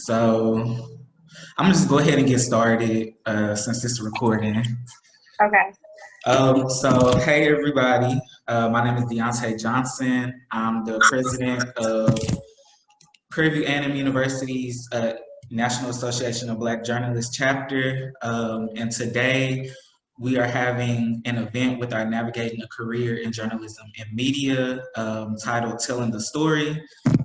So I'm gonna just go ahead and get started since this is recording. Okay. So hey everybody, my name is D'antae Johnson. I'm the president of PVAMU University's National Association of Black Journalists chapter, and today we are having an event with our Navigating a Career in Journalism and Media titled Telling the Story.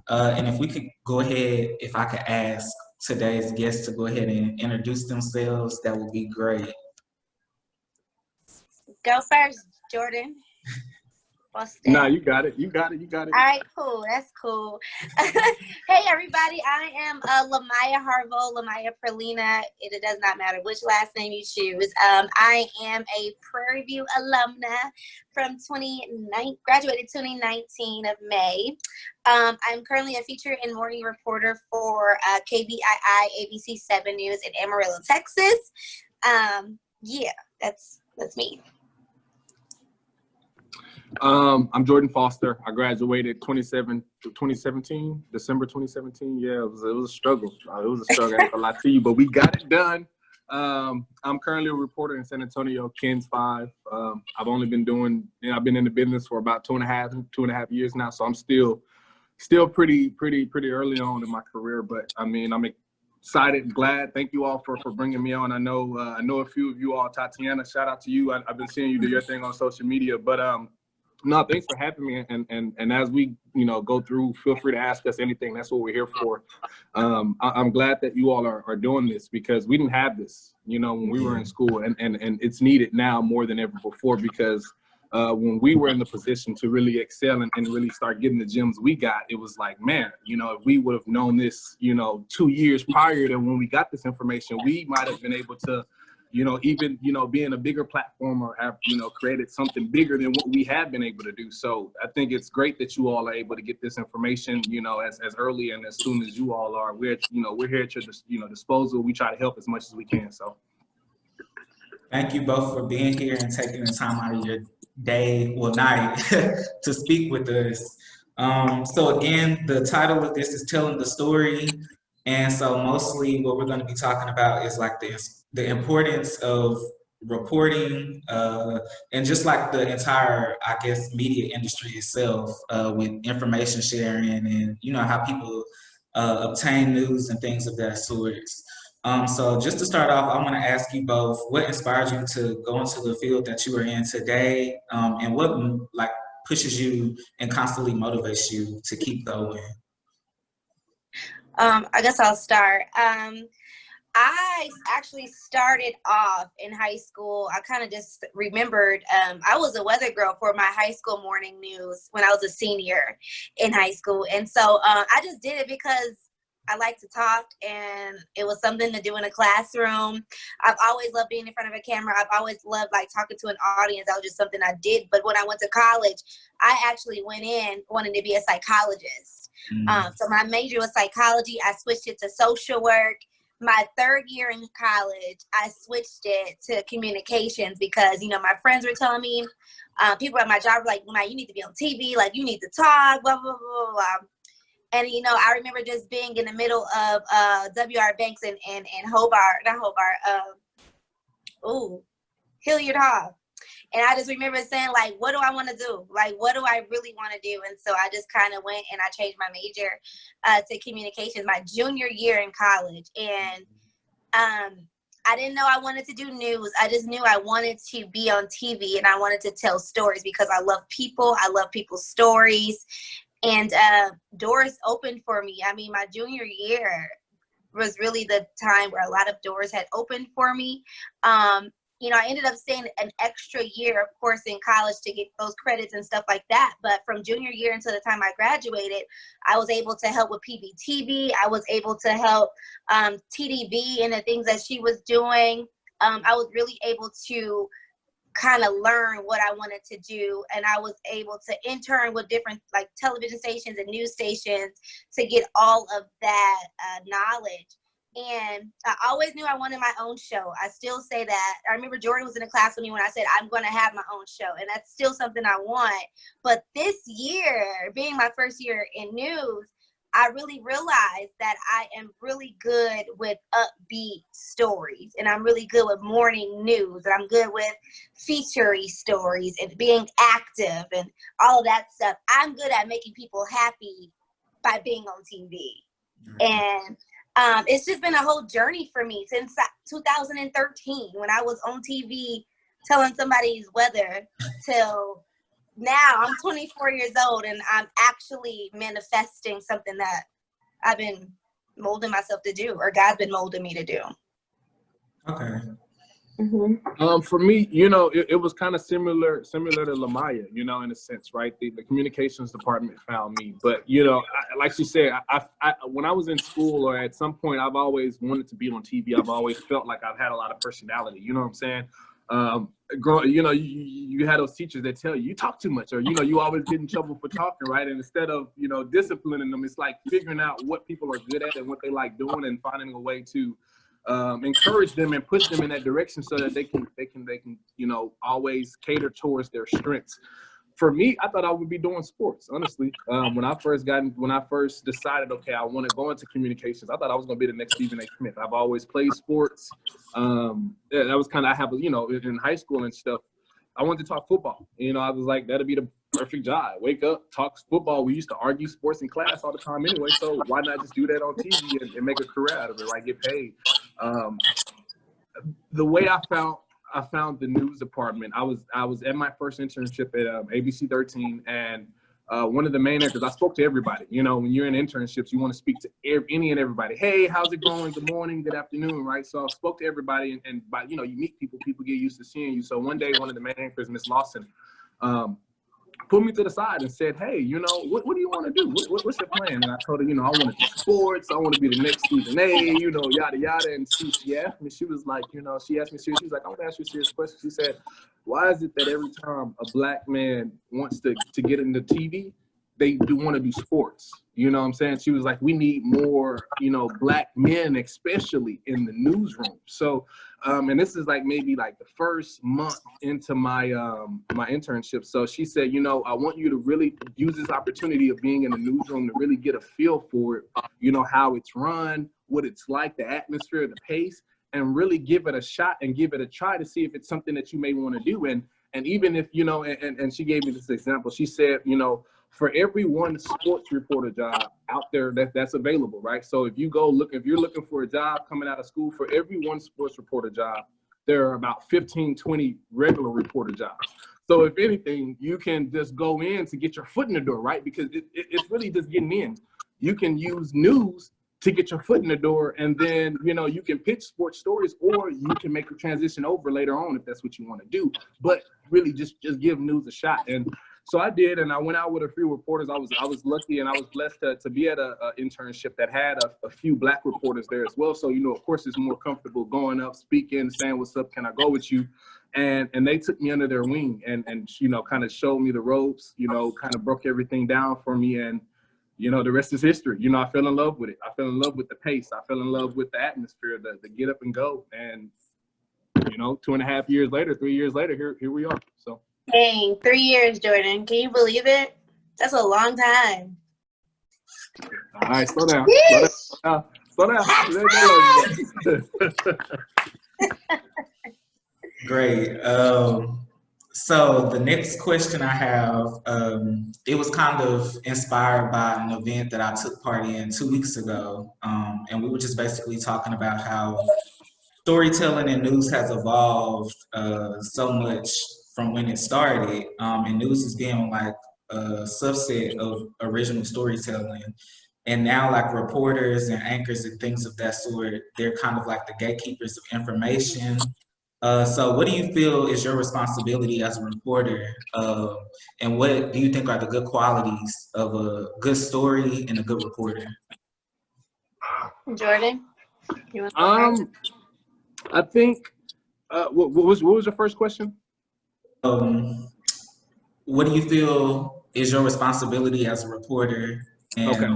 And if we could go ahead, if I could ask today's guests to go ahead and introduce themselves, that would be great. Go first, Jordan. No, you got it. You got it. All right, cool. That's cool. Hey, everybody. I am LaMyiah Pearlinia. It does not matter which last name you choose. I am a Prairie View alumna from graduated 2019 of May. I'm currently a feature and morning reporter for KBII ABC 7 News in Amarillo, Texas. Yeah, that's me. I'm Jordan Foster. I graduated 2017, December 2017. Yeah, it was a struggle. It was a struggle. I have to lie to you, but we got it done. I'm currently a reporter in San Antonio, KENS 5. I've only been I've been in the business for about two and a half years now. So I'm still pretty early on in my career. But I mean, I'm excited, glad. Thank you all for bringing me on. I know a few of you all. Tatiana, shout out to you. I've been seeing you do your thing on social media, but no, thanks for having me. And as we, go through, feel free to ask us anything. That's what we're here for. I'm glad that you all are doing this because we didn't have this, when we were in school, and it's needed now more than ever before because when we were in the position to really excel and really start getting the gems we got, it was like, man, if we would have known this, 2 years prior to when we got this information, we might have been able to even, be in a bigger platform or have, created something bigger than what we have been able to do. So I think it's great that you all are able to get this information, as early and as soon as you all are. We're here at your, disposal. We try to help as much as we can. So Thank you both for being here and taking the time out of your night to speak with us. So again, the title of this is Telling the Story. And so mostly what we're going to be talking about is like the importance of reporting and just like the entire, I guess, media industry itself with information sharing and, how people obtain news and things of that sort. So just to start off, I want to ask you both, what inspired you to go into the field that you are in today and what pushes you and constantly motivates you to keep going? I guess I'll start. I actually started off in high school. I kind of just remembered I was a weather girl for my high school morning news when I was a senior in high school. And so I just did it because I like to talk and it was something to do in a classroom. I've always loved being in front of a camera. I've always loved talking to an audience. That was just something I did. But when I went to college, I actually went in wanting to be a psychologist. So my major was psychology. I switched it to social work. My third year in college, I switched it to communications because, my friends were telling me, people at my job were like, you need to be on TV, you need to talk, blah, blah, blah, blah. And, I remember just being in the middle of W.R. Banks and Hilliard Hall. And I just remember saying, what do I want to do? What do I really want to do? And so I just kind of went and I changed my major to communications my junior year in college. And I didn't know I wanted to do news. I just knew I wanted to be on TV and I wanted to tell stories because I love people. I love people's stories. And doors opened for me. I mean, my junior year was really the time where a lot of doors had opened for me. I ended up staying an extra year, of course, in college to get those credits and stuff like that. But from junior year until the time I graduated, I was able to help with PBTV. I was able to help TDV and the things that she was doing. I was really able to kind of learn what I wanted to do. And I was able to intern with different television stations and news stations to get all of that knowledge. And I always knew I wanted my own show. I still say that. I remember Jordan was in a class with me when I said, I'm going to have my own show. And that's still something I want. But this year, being my first year in news, I really realized that I am really good with upbeat stories, and I'm really good with morning news, and I'm good with feature-y stories and being active and all of that stuff. I'm good at making people happy by being on TV. And it's just been a whole journey for me since 2013 when I was on TV telling somebody's weather till now. I'm 24 years old and I'm actually manifesting something that I've been molding myself to do, or God's been molding me to do. Okay. For me, you know, it was kind of similar to LaMyiah, you know, in a sense, right? The communications department found me, but you know, like she said, I when I was in school or at some point, I've always wanted to be on TV. I've always felt like I've had a lot of personality. You know what I'm saying? You know, you had those teachers that tell you talk too much, or you know, you always get in trouble for talking, right? And instead of, you know, disciplining them, it's like figuring out what people are good at and what they like doing, and finding a way to encourage them and push them in that direction so that they can, you know, always cater towards their strengths. For me, I thought I would be doing sports, honestly. When I first decided, okay, I want to go into communications, I thought I was going to be the next Stephen A. Smith. I've always played sports. Yeah, that was kind of, I have, you know, in high school and stuff, I wanted to talk football. You know, I was like, that'd be the perfect job. Wake up, talk football. We used to argue sports in class all the time anyway, so why not just do that on TV and make a career out of it, right? Get paid. The way I found the news department, I was at my first internship at ABC 13, and one of the main anchors, I spoke to everybody. You know, when you're in internships, you want to speak to any and everybody. Hey, how's it going? Good morning, good afternoon, right? So I spoke to everybody, and by, you know, you meet people get used to seeing you. So one day, one of the main anchors, Miss Lawson, pulled me to the side and said, hey, you know, what do you want to do? What's your plan? And I told her, you know, I want to do sports. I want to be the next Stephen A, you know, yada, yada. And she asked me, she was like, you know, she asked me serious. She was like, I want to ask you a serious question. She said, why is it that every time a black man wants to get into TV, they do want to do sports? You know what I'm saying? She was like, we need more, you know, black men, especially in the newsroom. So, and this is like maybe like the first month into my my internship. So she said, you know, I want you to really use this opportunity of being in the newsroom to really get a feel for it, you know, how it's run, what it's like, the atmosphere, the pace, and really give it a shot and give it a try to see if it's something that you may want to do. And even if, you know, and she gave me this example. She said, you know, for every one sports reporter job out there that's available, right? So if you go look, if you're looking for a job coming out of school, for every one sports reporter job, there are about 15, 20 regular reporter jobs. So if anything, you can just go in to get your foot in the door, right? Because it's really just getting in. You can use news to get your foot in the door, and then, you know, you can pitch sports stories, or you can make a transition over later on if that's what you want to do. But really just give news a shot. And so I did, and I went out with a few reporters. I was lucky, and I was blessed to be at a internship that had a few black reporters there as well. So, you know, of course, it's more comfortable going up, speaking, saying, what's up, can I go with you? And they took me under their wing and you know, kind of showed me the ropes, you know, kind of broke everything down for me. And, you know, the rest is history. You know, I fell in love with it. I fell in love with the pace. I fell in love with the atmosphere, the get up and go. And, you know, 2.5 years later, 3 years later, here we are, so. Dang, 3 years, Jordan. Can you believe it? That's a long time. All right, slow down. Slow down. Great. So the next question I have, it was kind of inspired by an event that I took part in 2 weeks ago. And we were just basically talking about how storytelling in news has evolved so much from when it started, and news is being like a subset of original storytelling. And now like reporters and anchors and things of that sort, they're kind of like the gatekeepers of information. So what do you feel is your responsibility as a reporter? And what do you think are the good qualities of a good story and a good reporter? Jordan, you want to start? I think, what was your first question? What do you feel is your responsibility as a reporter? And Okay.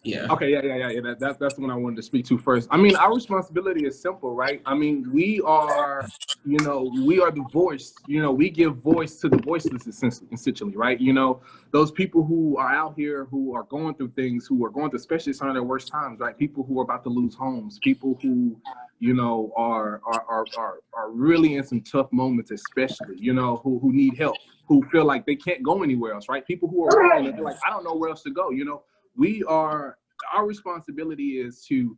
Yeah. Okay, yeah. That's the one I wanted to speak to first. I mean, our responsibility is simple, right? I mean, we are the voice. We give voice to the voiceless, essentially, right? Those people who are out here who are going through things, who are going through, especially some of their worst times, right? People who are about to lose homes, people who, are really in some tough moments, especially, who need help, who feel like they can't go anywhere else, right? People who are running and they're like, I don't know where else to go. Our responsibility is to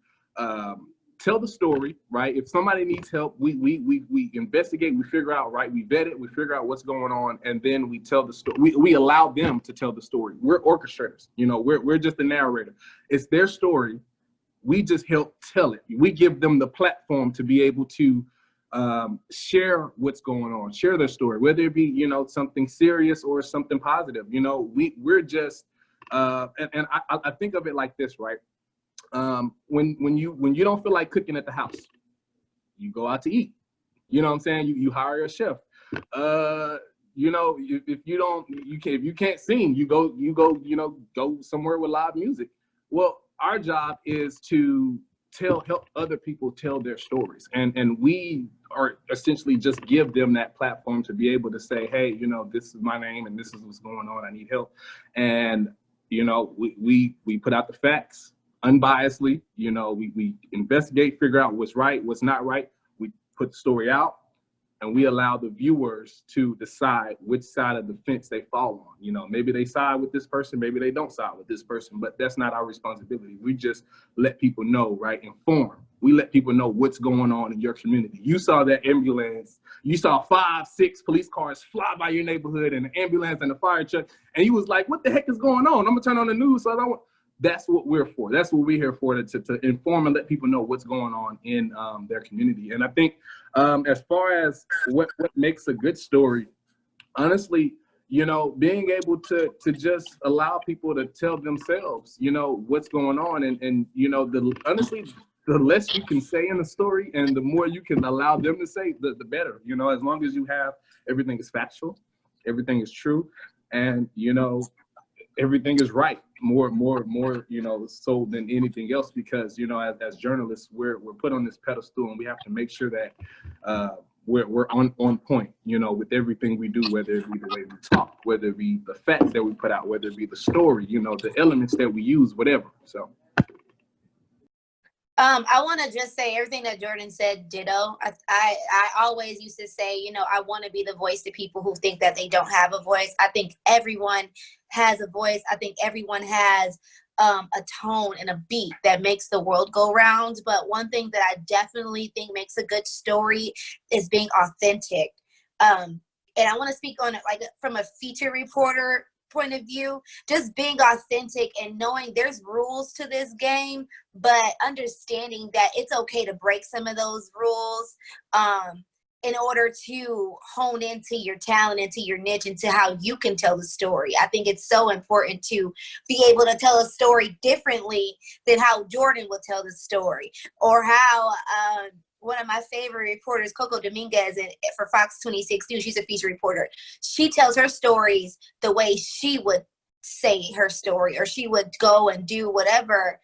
tell the story, right? If somebody needs help, we investigate, we figure out, right? We vet it, we figure out what's going on, and then we tell the story. We allow them to tell the story. We're orchestrators, we're just the narrator. It's their story. We just help tell it. We give them the platform to be able to share what's going on, share their story, whether it be, something serious or something positive. We're just and I think of it like this, right? When you don't feel like cooking at the house, you go out to eat. You know what I'm saying? You hire a chef. If you can't sing, you go somewhere with live music. Well, our job is to help other people tell their stories, and we are essentially just give them that platform to be able to say, hey, this is my name and this is what's going on. I need help. And we put out the facts unbiasedly. We investigate, figure out what's right, what's not right. We put the story out, and we allow the viewers to decide which side of the fence they fall on. Maybe they side with this person, maybe they don't side with this person, but that's not our responsibility. We just let people know, right? Inform. We let people know what's going on in your community. You saw that ambulance. You saw 5, 6 police cars fly by your neighborhood and an ambulance and a fire truck. And you was like, what the heck is going on? I'm gonna turn on the news. That's what we're for. That's what we're here for, to inform and let people know what's going on in their community. And I think as far as what makes a good story, honestly, being able to just allow people to tell themselves, what's going on. And honestly, the less you can say in a story and the more you can allow them to say, the better. As long as you have everything is factual, everything is true, and everything is right, more so than anything else, because as journalists, we're put on this pedestal, and we have to make sure that we're on point, with everything we do, whether it be the way we talk, whether it be the facts that we put out, whether it be the story, the elements that we use, whatever. So I want to just say everything that Jordan said, ditto. I always used to say, I want to be the voice to people who think that they don't have a voice. I think everyone has a voice. I think everyone has a tone and a beat that makes the world go round. But one thing that I definitely think makes a good story is being authentic. And I want to speak on it like from a feature reporter point of view, just being authentic and knowing there's rules to this game, but understanding that it's okay to break some of those rules in order to hone into your talent, into your niche, into how you can tell the story. I think it's so important to be able to tell a story differently than how Jordan would tell the story, or how one of my favorite reporters, Coco Dominguez, for Fox 26 News, she's a feature reporter. She tells her stories the way she would say her story, or she would go and do whatever.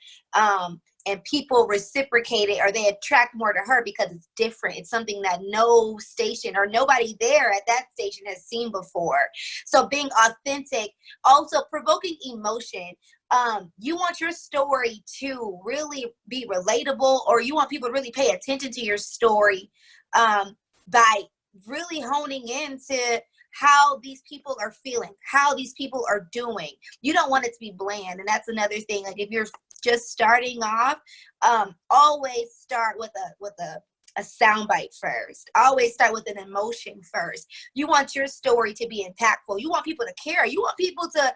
And people reciprocate it, or they attract more to her because it's different. It's something that no station or nobody there at that station has seen before. So being authentic, also provoking emotion. You want your story to really be relatable, or you want people to really pay attention to your story by really honing into how these people are feeling, how these people are doing. You don't want it to be bland. And that's another thing. Like if you're just starting off, always start with a soundbite first. Always start with an emotion first. You want your story to be impactful. You want people to care. You want people to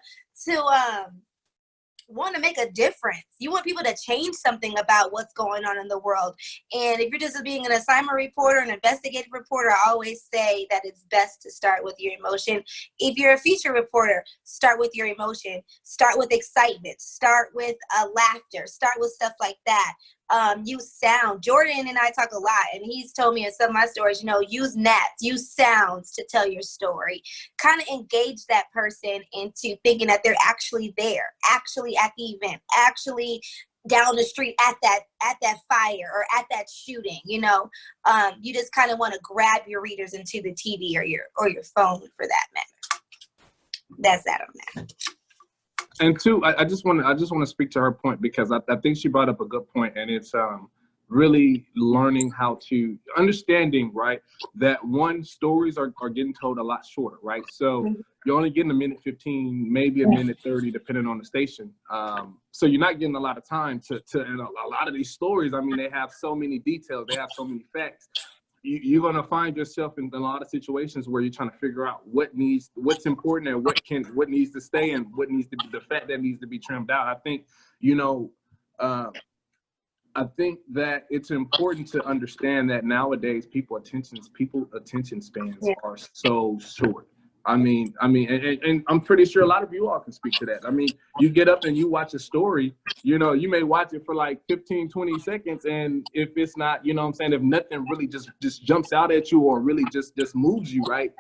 want to make a difference. You want people to change something about what's going on in the world. And if you're just being an assignment reporter, an investigative reporter, I always say that it's best to start with your emotion. If you're a feature reporter, start with your emotion. Start with excitement. Start with laughter. Start with stuff like that. use sound. Jordan and I talk a lot, and he's told me in some of my stories, you know, use nats, use sounds to tell your story. Kind of engage that person into thinking that they're actually there, actually at the event, actually down the street at that fire or at that shooting. You know, you just kind of want to grab your readers into the TV or your phone for that matter. That's that on that. And two, I just want to speak to her point, because I think she brought up a good point, and it's really learning how to understanding, right, that stories are getting told a lot shorter, right? So you're only getting a minute 15, maybe a minute 30, depending on the station. So you're not getting a lot of time to and a lot of these stories, I mean, they have so many details, they have so many facts. You're going to find yourself in a lot of situations where you're trying to figure out what's important and what needs to stay and what needs to be the fat that needs to be trimmed out. I think, you know, I think that it's important to understand that nowadays people attention spans are so short. I mean, and I'm pretty sure a lot of you all can speak to that. I mean, you get up and you watch a story, you know, you may watch it for like 15, 20 seconds. And if it's not, you know what I'm saying, if nothing really just jumps out at you or really just moves you, right?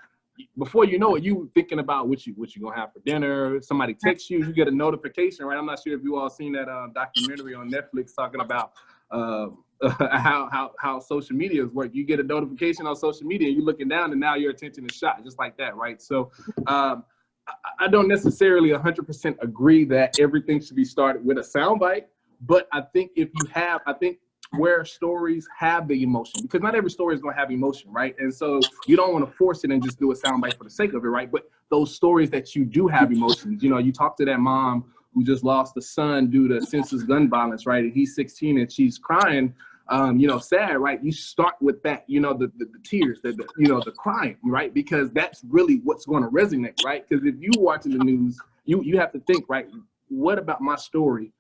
Before you know it, you thinking about what you gonna have for dinner. Somebody texts you, you get a notification, right? I'm not sure if you all seen that documentary on Netflix talking about how social media work. You get a notification on social media, you're looking down, and now your attention is shot, just like that, right? So I don't necessarily 100% agree that everything should be started with a soundbite, but I think where stories have the emotion, because not every story is going to have emotion, right? And so you don't want to force it and just do a soundbite for the sake of it, right? But those stories that you do have emotions, you know, you talk to that mom who just lost a son due to senseless gun violence, right? And he's 16 and she's crying, you know, sad, right? You start with that, you know, the tears, you know, the crying, right? Because that's really what's going to resonate, right? Because if you watching the news, you have to think, right? What about my story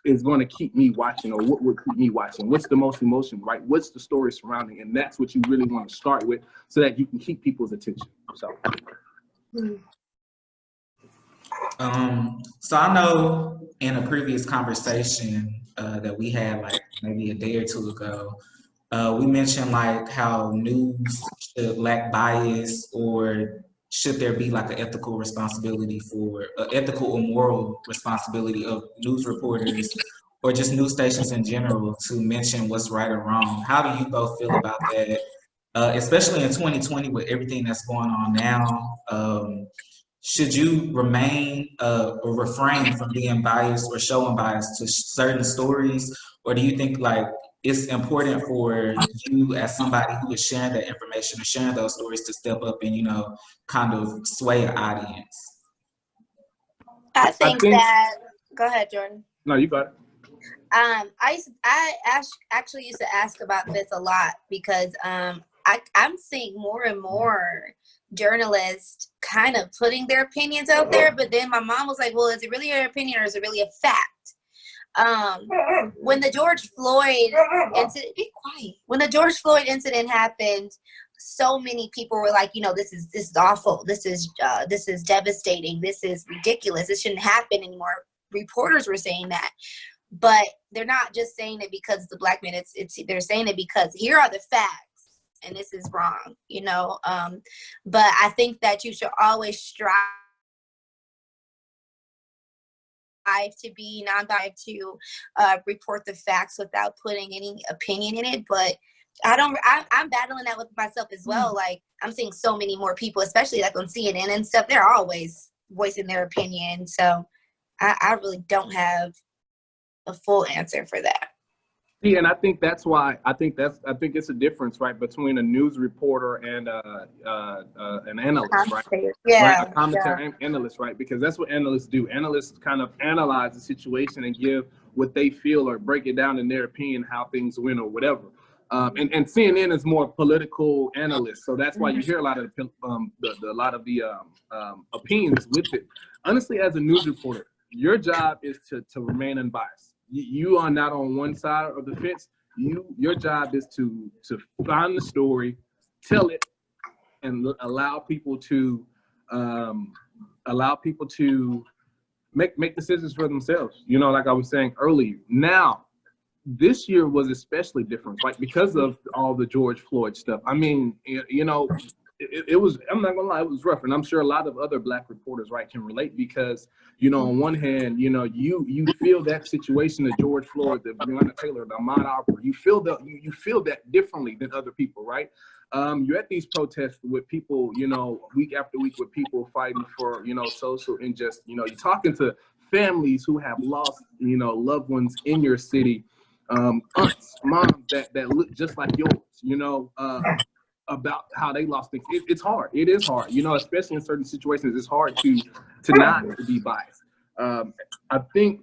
is going to keep me watching, or what would keep me watching? What's the most emotion, right? What's the story surrounding? And that's what you really want to start with so that you can keep people's attention. So. So I know in a previous conversation that we had like maybe a day or two ago, we mentioned like how news should lack bias, or should there be like an ethical responsibility ethical or moral responsibility of news reporters or just news stations in general to mention what's right or wrong? How do you both feel about that? Especially in 2020 with everything that's going on now, should you remain or refrain from being biased or showing bias to certain stories? Or do you think like it's important for you as somebody who is sharing that information or sharing those stories to step up and, you know, kind of sway an audience? I think that, go ahead, Jordan. No, you got it. I actually used to ask about this a lot because I'm seeing more and more journalists kind of putting their opinions out there, but then my mom was like, well, is it really your opinion or is it really a fact? When the George Floyd incident, be quiet. When the George Floyd incident happened, so many people were like, you know, this is awful. This is devastating. This is ridiculous. This shouldn't happen anymore. Reporters were saying that, but they're not just saying it because it's the black man. They're saying it because here are the facts. And this is wrong, you know. But I think that you should always strive to be non-biased, to report the facts without putting any opinion in it. But I'm battling that with myself as well. Like, I'm seeing so many more people, especially like on CNN and stuff, they're always voicing their opinion. So I really don't have a full answer for that. Yeah, and I think that's why I think it's a difference, right, between a news reporter and an analyst, right? Yeah, right? A commentary analyst, right? Because that's what analysts do. Analysts kind of analyze the situation and give what they feel or break it down in their opinion how things went or whatever. And CNN is more political analyst, so that's why you hear a lot of the opinions with it. Honestly, as a news reporter, your job is to remain unbiased. You are not on one side of the fence. Your job is to find the story, tell it, and allow people to make decisions for themselves. You know, like I was saying earlier. Now, this year was especially different, like because of all the George Floyd stuff. I mean, you know, it was, I'm not gonna lie, it was rough. And I'm sure a lot of other Black reporters, right, can relate because, you know, on one hand, you know, you feel that situation, the George Floyd, the Breonna Taylor, the Ahmaud Arbery, you feel that differently than other people, right? You're at these protests with people, you know, week after week with people fighting for, you know, social injustice. You know, you're talking to families who have lost, you know, loved ones in your city, aunts, moms that look just like yours, you know, about how they lost things. It's hard. It is hard, you know, especially in certain situations. It's hard to not be biased. I think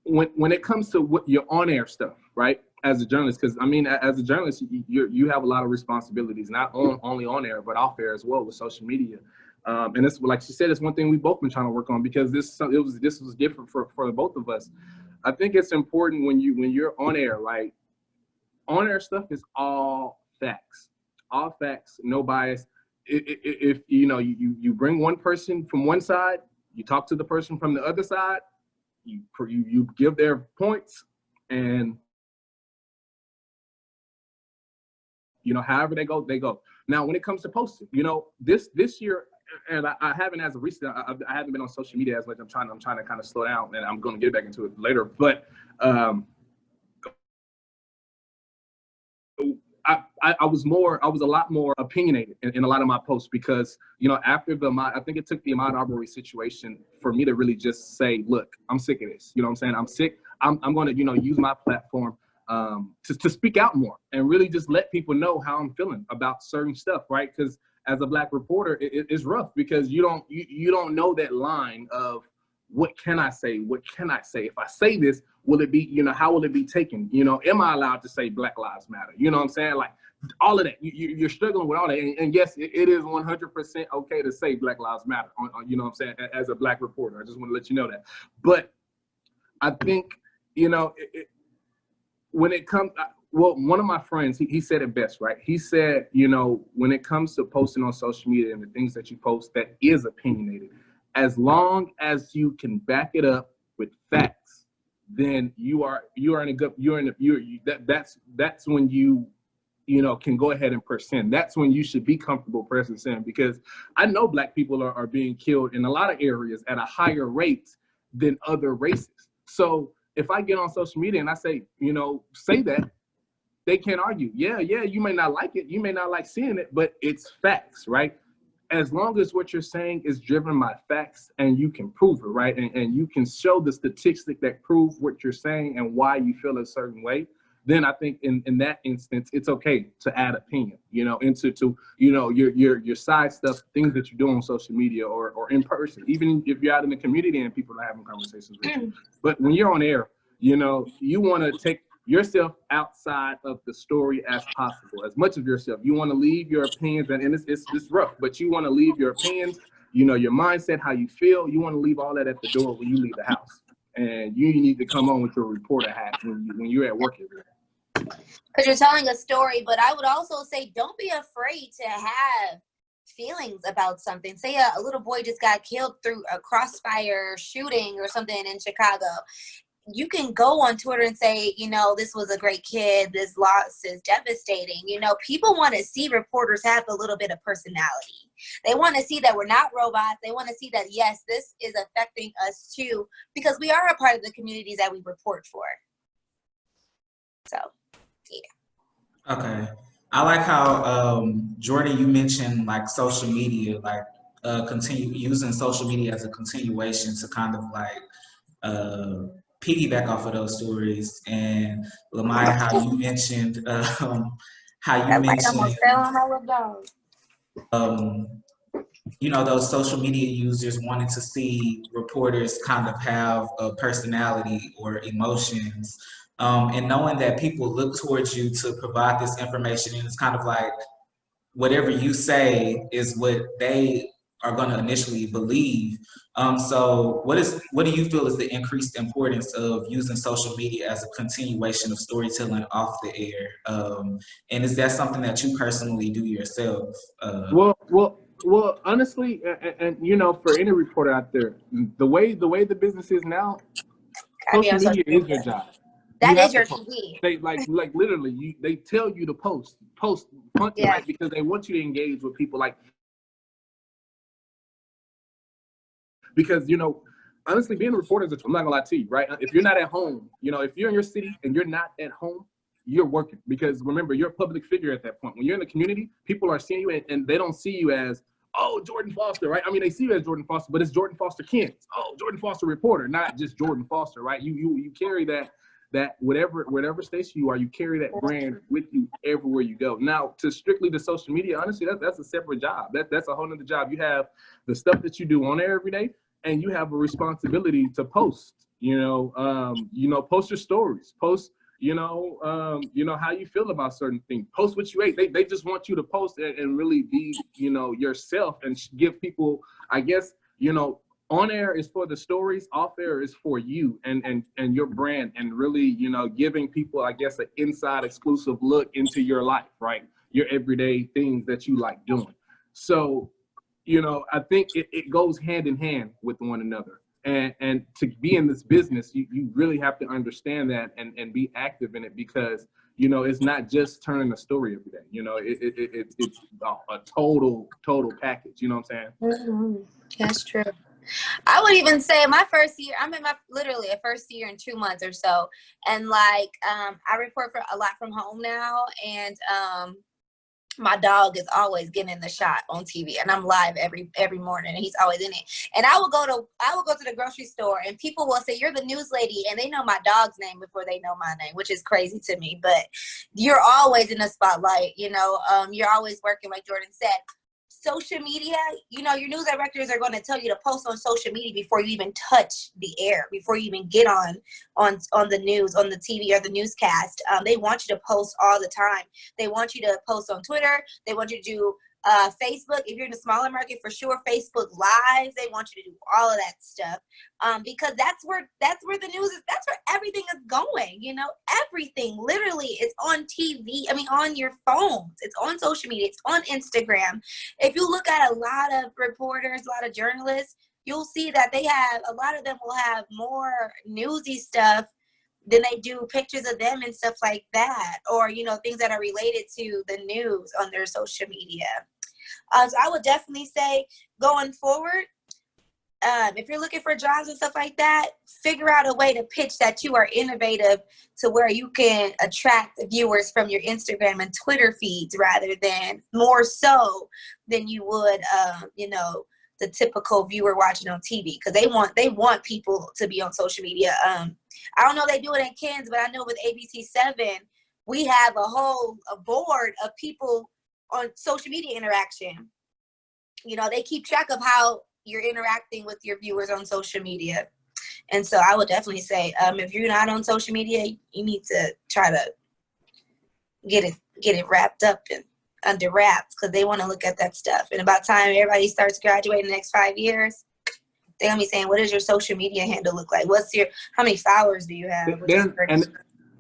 when it comes to what your on-air stuff, right, as a journalist, because I mean, as a journalist, you have a lot of responsibilities, not only on air, but off air as well with social media. And it's like she said, it's one thing we've both been trying to work on because this was different for both of us. I think it's important when you're on air, right? On air stuff is all facts, no bias. If you know you bring one person from one side, you talk to the person from the other side, you give their points, and you know, however they go, they go. Now, when it comes to posting, you know, this year, and I haven't, as of recent, I haven't been on social media as much. I'm trying to kind of slow down, and I'm going to get back into it later. But I was a lot more opinionated in a lot of my posts because, you know, after I think it took the Ahmaud Arbery situation for me to really just say, look, I'm sick of this. You know what I'm saying? I'm sick. I'm going to, you know, use my platform to speak out more and really just let people know how I'm feeling about certain stuff, right? Because as a Black reporter, it's rough because you don't know that line of what can I say? What can I say? If I say this, will it be, you know, how will it be taken? You know, am I allowed to say Black Lives Matter? You know what I'm saying? Like all of that, you're struggling with all that. And yes, it is 100% okay to say Black Lives Matter, on, you know what I'm saying, as a Black reporter. I just want to let you know that. But I think, you know, when it comes, well, one of my friends, he said it best, right? He said, you know, when it comes to posting on social media and the things that you post that is opinionated, as long as you can back it up with facts, then that's when you know, can go ahead and press send. That's when you should be comfortable pressing send, because I know Black people are being killed in a lot of areas at a higher rate than other races. So if I get on social media and I say, you know, say that, they can't argue. Yeah, you may not like it, you may not like seeing it, but it's facts, right? As long as what you're saying is driven by facts and you can prove it, right? And you can show the statistic that prove what you're saying and why you feel a certain way, then I think in that instance, it's okay to add opinion, you know, into you know, your side stuff, things that you do on social media or in person, even if you're out in the community and people are having conversations with you. But when you're on air, you know, you want to take yourself outside of the story as possible, as much of yourself. You want to leave your opinions, and it's rough, but you want to leave your opinions, you know, your mindset, how you feel. You want to leave all that at the door when you leave the house, and you need to come on with your reporter hat when you're at work every day. Because you're telling a story, but I would also say don't be afraid to have feelings about something. Say a little boy just got killed through a crossfire shooting or something in Chicago. You can go on Twitter and say, you know, this was a great kid. This loss is devastating. You know, people want to see reporters have a little bit of personality. They want to see that we're not robots. They want to see that, yes, this is affecting us too, because we are a part of the communities that we report for. So, yeah. Okay. I like how, Jordan, you mentioned like social media, like continue using social media as a continuation to kind of like, piggyback off of those stories. And LaMyiah, how you mentioned you know, those social media users wanting to see reporters kind of have a personality or emotions, and knowing that people look towards you to provide this information, and it's kind of like whatever you say is what they are going to initially believe. So what do you feel is the increased importance of using social media as a continuation of storytelling off the air? And is that something that you personally do yourself? Well, honestly, and you know, for any reporter out there, the way the business is now, social media is your job. That is your TV. They like literally they tell you to post, right? Because they want you to engage with people, like, because honestly, being a reporter is I'm not gonna lie to you, right? If you're not at home, if you're in your city and you're not at home, you're working, because remember, you're a public figure at that point. When you're in the community, people are seeing you, and they don't see you as, oh, Jordan Foster, right? I mean, they see you as Jordan Foster, but it's Jordan Foster Kent. Oh, Jordan Foster reporter, not just Jordan Foster, right? You carry that whatever station you are, you carry that brand with you everywhere you go. Now, to strictly the social media, honestly, that's a separate job. That's a whole nother job. You have the stuff that you do on air every day, and you have a responsibility to post. Post your stories, post. How you feel about certain things. Post what you ate. They just want you to post and really be, yourself, and give people, I guess, on air is for the stories, off air is for you and your brand, and really, giving people, I guess, an inside exclusive look into your life, right? Your everyday things that you like doing. So, I think it goes hand in hand with one another. And to be in this business, you really have to understand that and be active in it, because, it's not just turning a story every day. It's a total package. You know what I'm saying? Mm-hmm. That's true. I would even say my first year, I'm in literally a first year in 2 months or so. And I report for a lot from home now. And my dog is always getting the shot on TV, and I'm live every morning, and he's always in it. And I will go to the grocery store, and people will say, "You're the news lady," and they know my dog's name before they know my name, which is crazy to me. But you're always in the spotlight, you're always working, like Jordan said. Social media, your news directors are going to tell you to post on social media before you even touch the air, before you even get on the news, on the TV or the newscast. They want you to post all the time. They want you to post on Twitter. They want you to do Facebook. If you're in a smaller market, for sure, Facebook Lives. They want you to do all of that stuff, because that's where the news is. That's where everything is going. Everything literally is on TV. I mean, on your phones. It's on social media. It's on Instagram. If you look at a lot of reporters, a lot of journalists, you'll see that a lot of them will have more newsy stuff than they do pictures of them and stuff like that, or things that are related to the news on their social media. So I would definitely say, going forward, if you're looking for jobs and stuff like that, figure out a way to pitch that you are innovative, to where you can attract viewers from your Instagram and Twitter feeds, rather than more so than you would, the typical viewer watching on TV, because they want people to be on social media. I don't know if they do it in Kansas, but I know with ABC7, we have a board of people on social media interaction. They keep track of how you're interacting with your viewers on social media. And so I would definitely say, if you're not on social media, you need to try to get it wrapped up and under wraps, because they want to look at that stuff. And about time everybody starts graduating in the next 5 years, they're gonna be saying, what does your social media handle look like? How many followers do you have?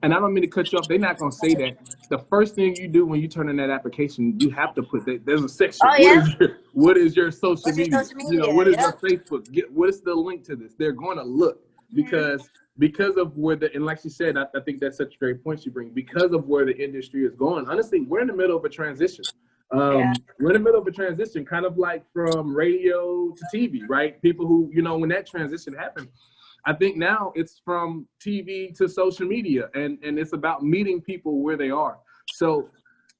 And I don't mean to cut you off. They're not gonna say that. The first thing you do when you turn in that application, you have to put that. There's a section. Oh, yeah? What is your social What's media? Your social media? What is your Facebook? What is the link to this? They're going to look, because of where and like she said, I think that's such a great point she brings. Because of where the industry is going, honestly, we're in the middle of a transition. We're in the middle of a transition, kind of like from radio to TV, right? People who, when that transition happened, I think now it's from TV to social media, and it's about meeting people where they are. So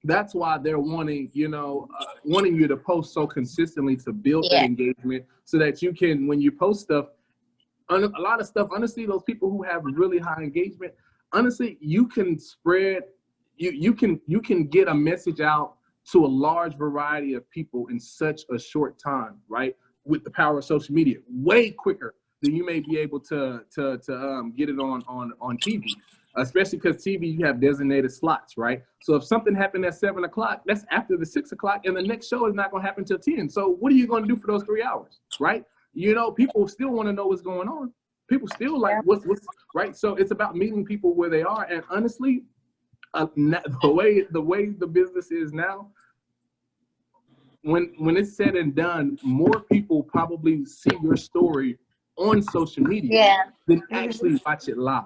that's why they're wanting you to post so consistently, to build that engagement, so that you can, when you post stuff, a lot of stuff, honestly, those people who have really high engagement, honestly, you can spread, you can get a message out to a large variety of people in such a short time, right? With the power of social media, way quicker than you may be able to get it on TV, especially because TV, you have designated slots, right? So if something happened at 7 o'clock, that's after the 6 o'clock, and the next show is not going to happen till 10. So what are you going to do for those 3 hours, right? People still want to know what's going on. People still like what's right. So it's about meeting people where they are. And honestly, the way the business is now, when it's said and done, more people probably see your story on social media than actually watch it live.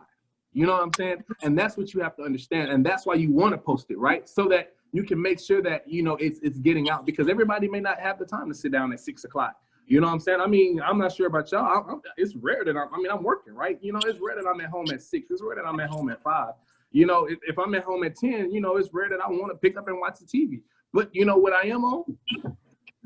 You know what I'm saying? And that's what you have to understand. And that's why you want to post it, right? So that you can make sure that, you know, it's getting out, because everybody may not have the time to sit down at 6 o'clock. You know what I'm saying? I mean, I'm not sure about y'all. It's rare that I'm working, right? You know, it's rare that I'm at home at 6. It's rare that I'm at home at 5. You know, if I'm at home at 10, you know, it's rare that I want to pick up and watch the TV. But you know what I am on?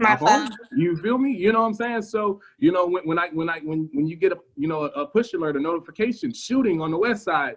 My phone. You feel me? You know what I'm saying? So, you know, when you get a push alert, a notification, shooting on the west side,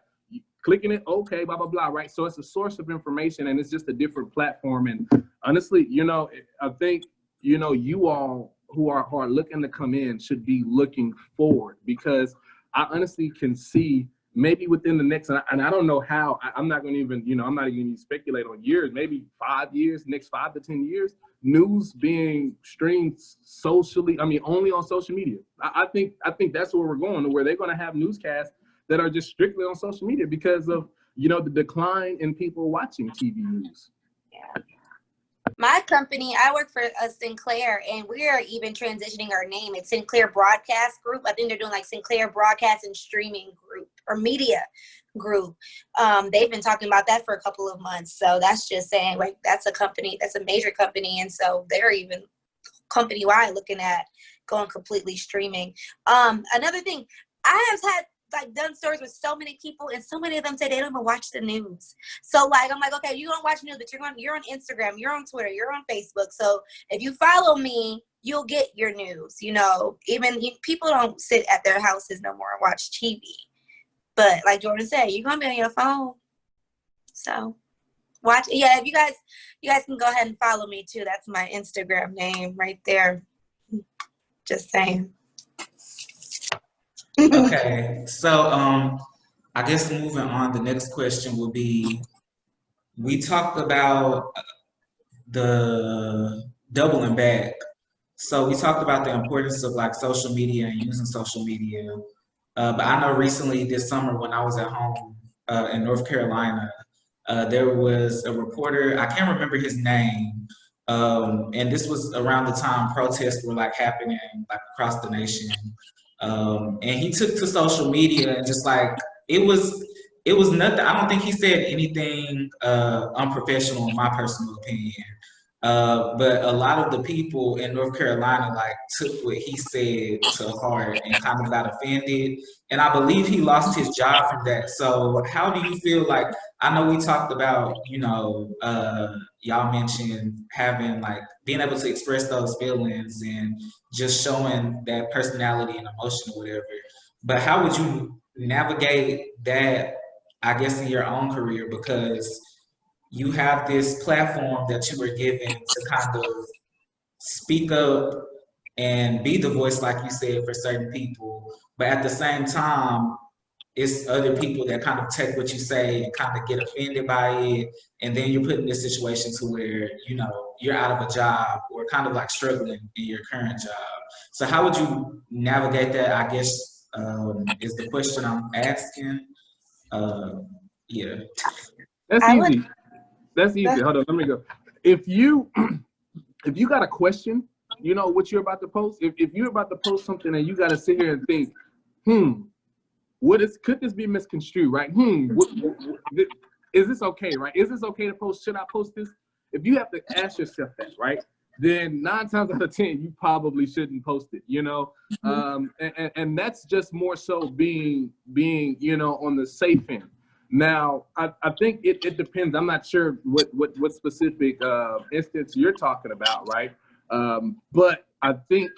clicking it, okay, blah, blah, blah, right? So it's a source of information, and it's just a different platform. And honestly, you know, I think, you know, you all who are looking to come in should be looking forward, because I honestly can see maybe within the next, and I don't know how, I'm not going to even, you know, I'm not even going to speculate on years, maybe 5 years, next 5 to 10 years, news being streamed socially, I mean, only on social media. I think that's where we're going, to where they're going to have newscasts that are just strictly on social media because of, you know, the decline in people watching TV news. Yeah. My company, I work for Sinclair, and we are even transitioning our name. It's Sinclair Broadcast Group. I think they're doing like Sinclair Broadcast and Streaming Group or Media Group. They've been talking about that for a couple of months. So that's just saying, like, that's a company, that's a major company. And so they're even company-wide looking at going completely streaming. Another thing, I have had done stories with so many people, and so many of them say they don't even watch the news. So like, I'm like, okay, you don't watch news, but you're on Instagram, you're on Twitter, you're on Facebook. So if you follow me, you'll get your news. You know, even people don't sit at their houses no more and watch TV. But like Jordan said, you're gonna be on your phone. So watch. Yeah, if you guys can go ahead and follow me too. That's my Instagram name right there. Just saying. Okay, so I guess moving on, the next question will be, we talked about the doubling back. So we talked about the importance of like social media and using social media. But I know recently this summer when I was at home in North Carolina, there was a reporter, I can't remember his name, and this was around the time protests were like happening like across the nation. And he took to social media and just like, it was nothing. I don't think he said anything unprofessional in my personal opinion. But a lot of the people in North Carolina like took what he said to heart and kind of got offended. And I believe he lost his job from that. So how do you feel like, I know we talked about, you know, y'all mentioned having like being able to express those feelings and just showing that personality and emotion or whatever. But how would you navigate that, I guess, in your own career? Because you have this platform that you were given to kind of speak up and be the voice, like you said, for certain people. But at the same time, it's other people that kind of take what you say and kind of get offended by it. And then you're put in this situation to where, you know, you're out of a job or kind of like struggling in your current job. So how would you navigate that, I guess, is the question I'm asking. Yeah. That's easy. That's easy. Hold on, let me go. If you got a question, you know what you're about to post. If you're about to post something and you got to sit here and think, could this be misconstrued, right? Is this okay, right? Is this okay to post? Should I post this? If you have to ask yourself that, right, then 9 times out of 10, you probably shouldn't post it, you know? And that's just more so being, you know, on the safe end. Now, I think it depends. I'm not sure what specific instance you're talking about, right? But I think,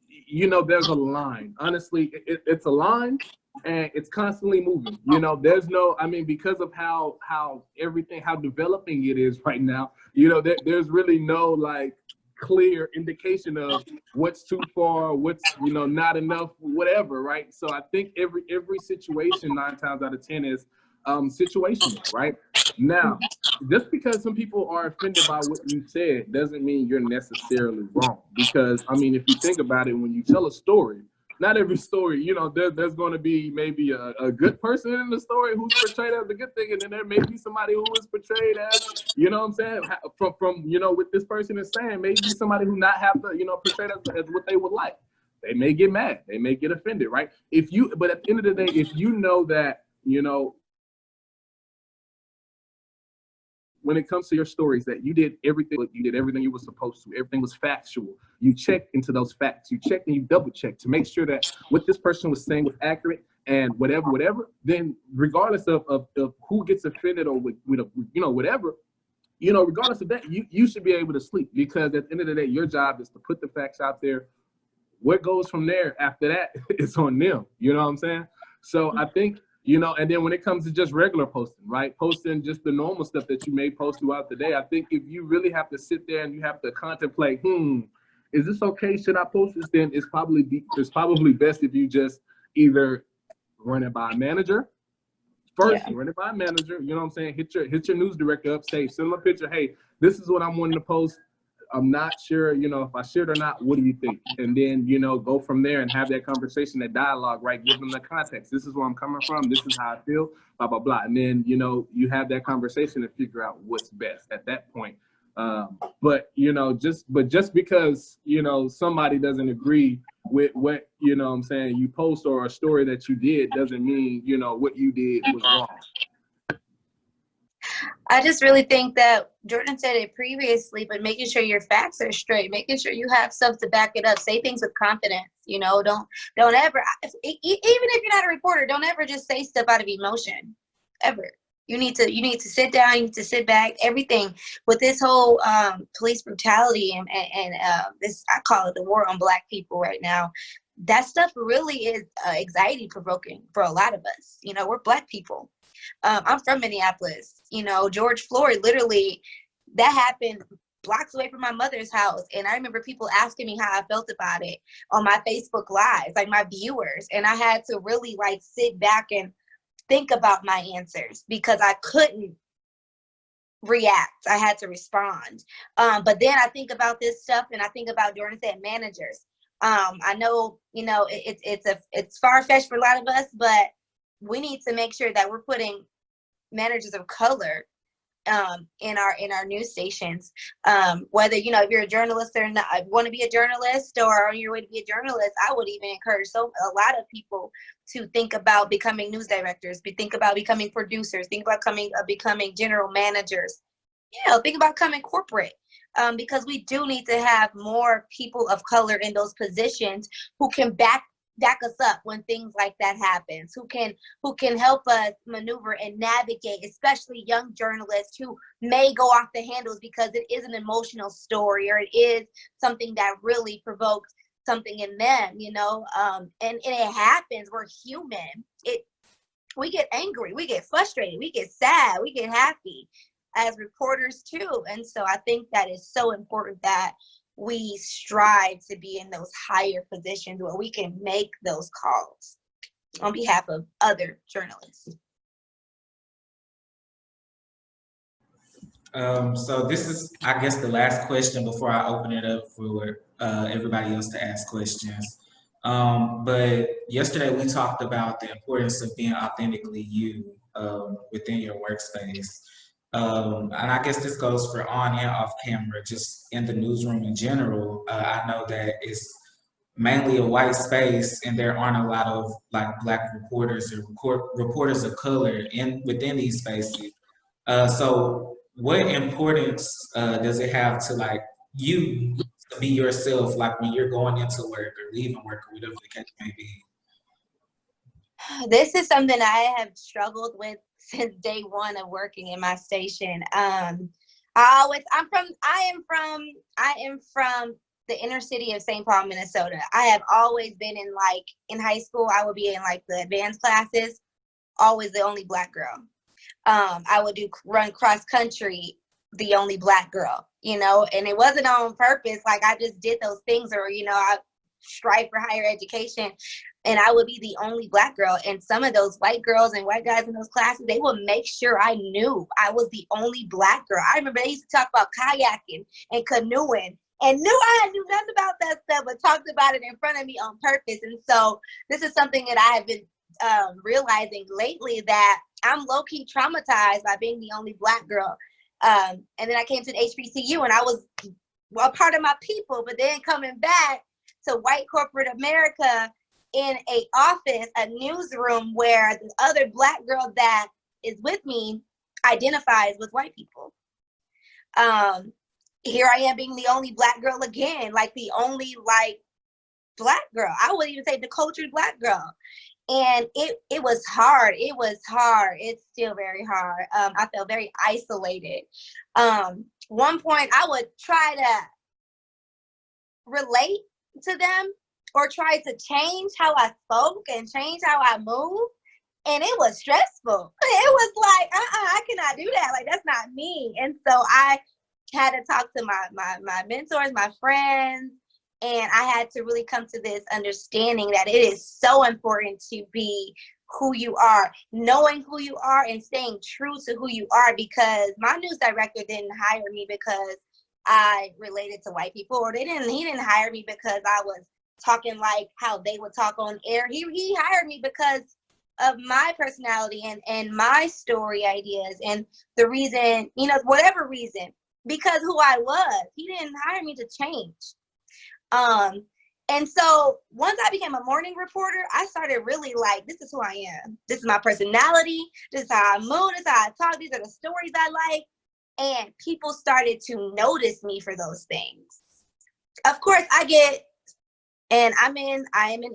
you know, there's a line. Honestly, it's a line, and it's constantly moving. You know, there's no, I mean, because of how everything, how developing it is right now, you know, there's really no like clear indication of what's too far, what's, you know, not enough, whatever, right? So I think every situation 9 times out of 10 is situational, right? Now, just because some people are offended by what you said doesn't mean you're necessarily wrong. Because, I mean, if you think about it, when you tell a story, not every story, you know, there's going to be maybe a good person in the story who's portrayed as a good thing, and then there may be somebody who is portrayed as, you know what I'm saying, from you know, what this person is saying, maybe somebody who not have to, you know, portrayed as what they would like. They may get mad, they may get offended, right? But at the end of the day, if you know that, you know, when it comes to your stories, that you did everything you were supposed to. Everything was factual. You checked into those facts. You checked and you double checked to make sure that what this person was saying was accurate, and whatever, then regardless of who gets offended or with whatever, regardless of that, you should be able to sleep, because at the end of the day, your job is to put the facts out there. What goes from there after that is on them. You know what I'm saying? So I think, and then when it comes to just regular posting, right? Posting just the normal stuff that you may post throughout the day. I think if you really have to sit there and you have to contemplate, is this okay? Should I post this? Then it's probably best if you just either run it by a manager first, run it by a manager, you know what I'm saying? Hit your news director up, send them a picture. Hey, this is what I'm wanting to post. I'm not sure, if I should or not. What do you think? And then, go from there and have that conversation, that dialogue, right? Give them the context. This is where I'm coming from. This is how I feel, blah, blah, blah. And then, you have that conversation and figure out what's best at that point. But just because, somebody doesn't agree with what, I'm saying, you post or a story that you did doesn't mean, what you did was wrong. I just really think that Jordan said it previously, but making sure your facts are straight, making sure you have stuff to back it up, say things with confidence, don't ever, even if you're not a reporter, don't ever just say stuff out of emotion, ever. You need to sit down, you need to sit back. Everything with this whole police brutality and this, I call it the war on Black people right now. That stuff really is anxiety provoking for a lot of us. We're Black people. I'm from Minneapolis. George Floyd, literally, that happened blocks away from my mother's house. And I remember people asking me how I felt about it on my Facebook Lives, like my viewers. And I had to really sit back and think about my answers because I couldn't react. I had to respond. But then I think about this stuff and I think about Jordan said managers. I know, it's far-fetched for a lot of us, but we need to make sure that we're putting managers of color in our news stations. Whether, if you're a journalist or not, want to be a journalist or on your way to be a journalist, I would even encourage a lot of people to think about becoming news directors, think about becoming producers, think about becoming general managers, think about becoming corporate. Because we do need to have more people of color in those positions who can back us up when things like that happens, who can help us maneuver and navigate, especially young journalists who may go off the handles because it is an emotional story or it is something that really provoked something in them, and it happens. We're human. We get angry, we get frustrated, we get sad, we get happy as reporters too. And so I think that is so important that we strive to be in those higher positions where we can make those calls on behalf of other journalists. So this is, I guess, the last question before I open it up for everybody else to ask questions. But yesterday we talked about the importance of being authentically you within your workspace. And I guess this goes for on and off camera, just in the newsroom in general. I know that it's mainly a white space and there aren't a lot of Black reporters or reporters of color within these spaces. So what importance does it have to you to be yourself, when you're going into work or leaving work or whatever the case may be? This is something I have struggled with since day one of working in my station. I am from the inner city of St. Paul, Minnesota. I have always been in high school, I would be in the advanced classes, always the only Black girl. I would run cross country, the only Black girl, and it wasn't on purpose. I just did those things, or, I strive for higher education, and I would be the only Black girl. And some of those white girls and white guys in those classes, they would make sure I knew I was the only Black girl. I remember they used to talk about kayaking and canoeing and knew I knew nothing about that stuff, but talked about it in front of me on purpose. And so this is something that I have been realizing lately, that I'm low-key traumatized by being the only Black girl. And then I came to the HBCU and I was a part of my people, but then coming back to white corporate America in a office, a newsroom where the other Black girl that is with me identifies with white people. Here I am being the only Black girl again, like the only like Black girl. I would even say the cultured Black girl. And it was hard. It was hard. It's still very hard. I felt very isolated. One point I would try to relate to them or try to change how I spoke and change how I moved. And it was stressful. It was like, I cannot do that. Like, that's not me. And so I had to talk to my mentors, my friends, and I had to really come to this understanding that it is so important to be who you are, knowing who you are and staying true to who you are, because my news director didn't hire me because I related to white people, or he didn't hire me because I was talking like how they would talk on air. He hired me because of my personality and my story ideas and the reason, whatever reason, because who I was. He didn't hire me to change. And so once I became a morning reporter, I started really like, this is who I am. This is my personality. This is how I move. This is how I talk. These are the stories I like. And people started to notice me for those things. Of course, I am in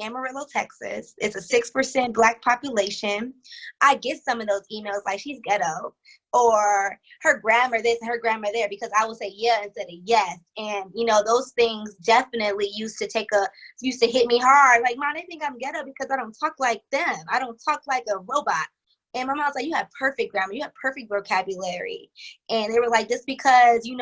Amarillo, Texas. It's a 6% Black population. I get some of those emails like, she's ghetto, or her grammar this and her grammar there, because I will say yeah instead of yes. And those things definitely used to hit me hard. Like, Mom, they think I'm ghetto because I don't talk like them. I don't talk like a robot. And my mom's like, you have perfect grammar, you have perfect vocabulary. And they were like, just because you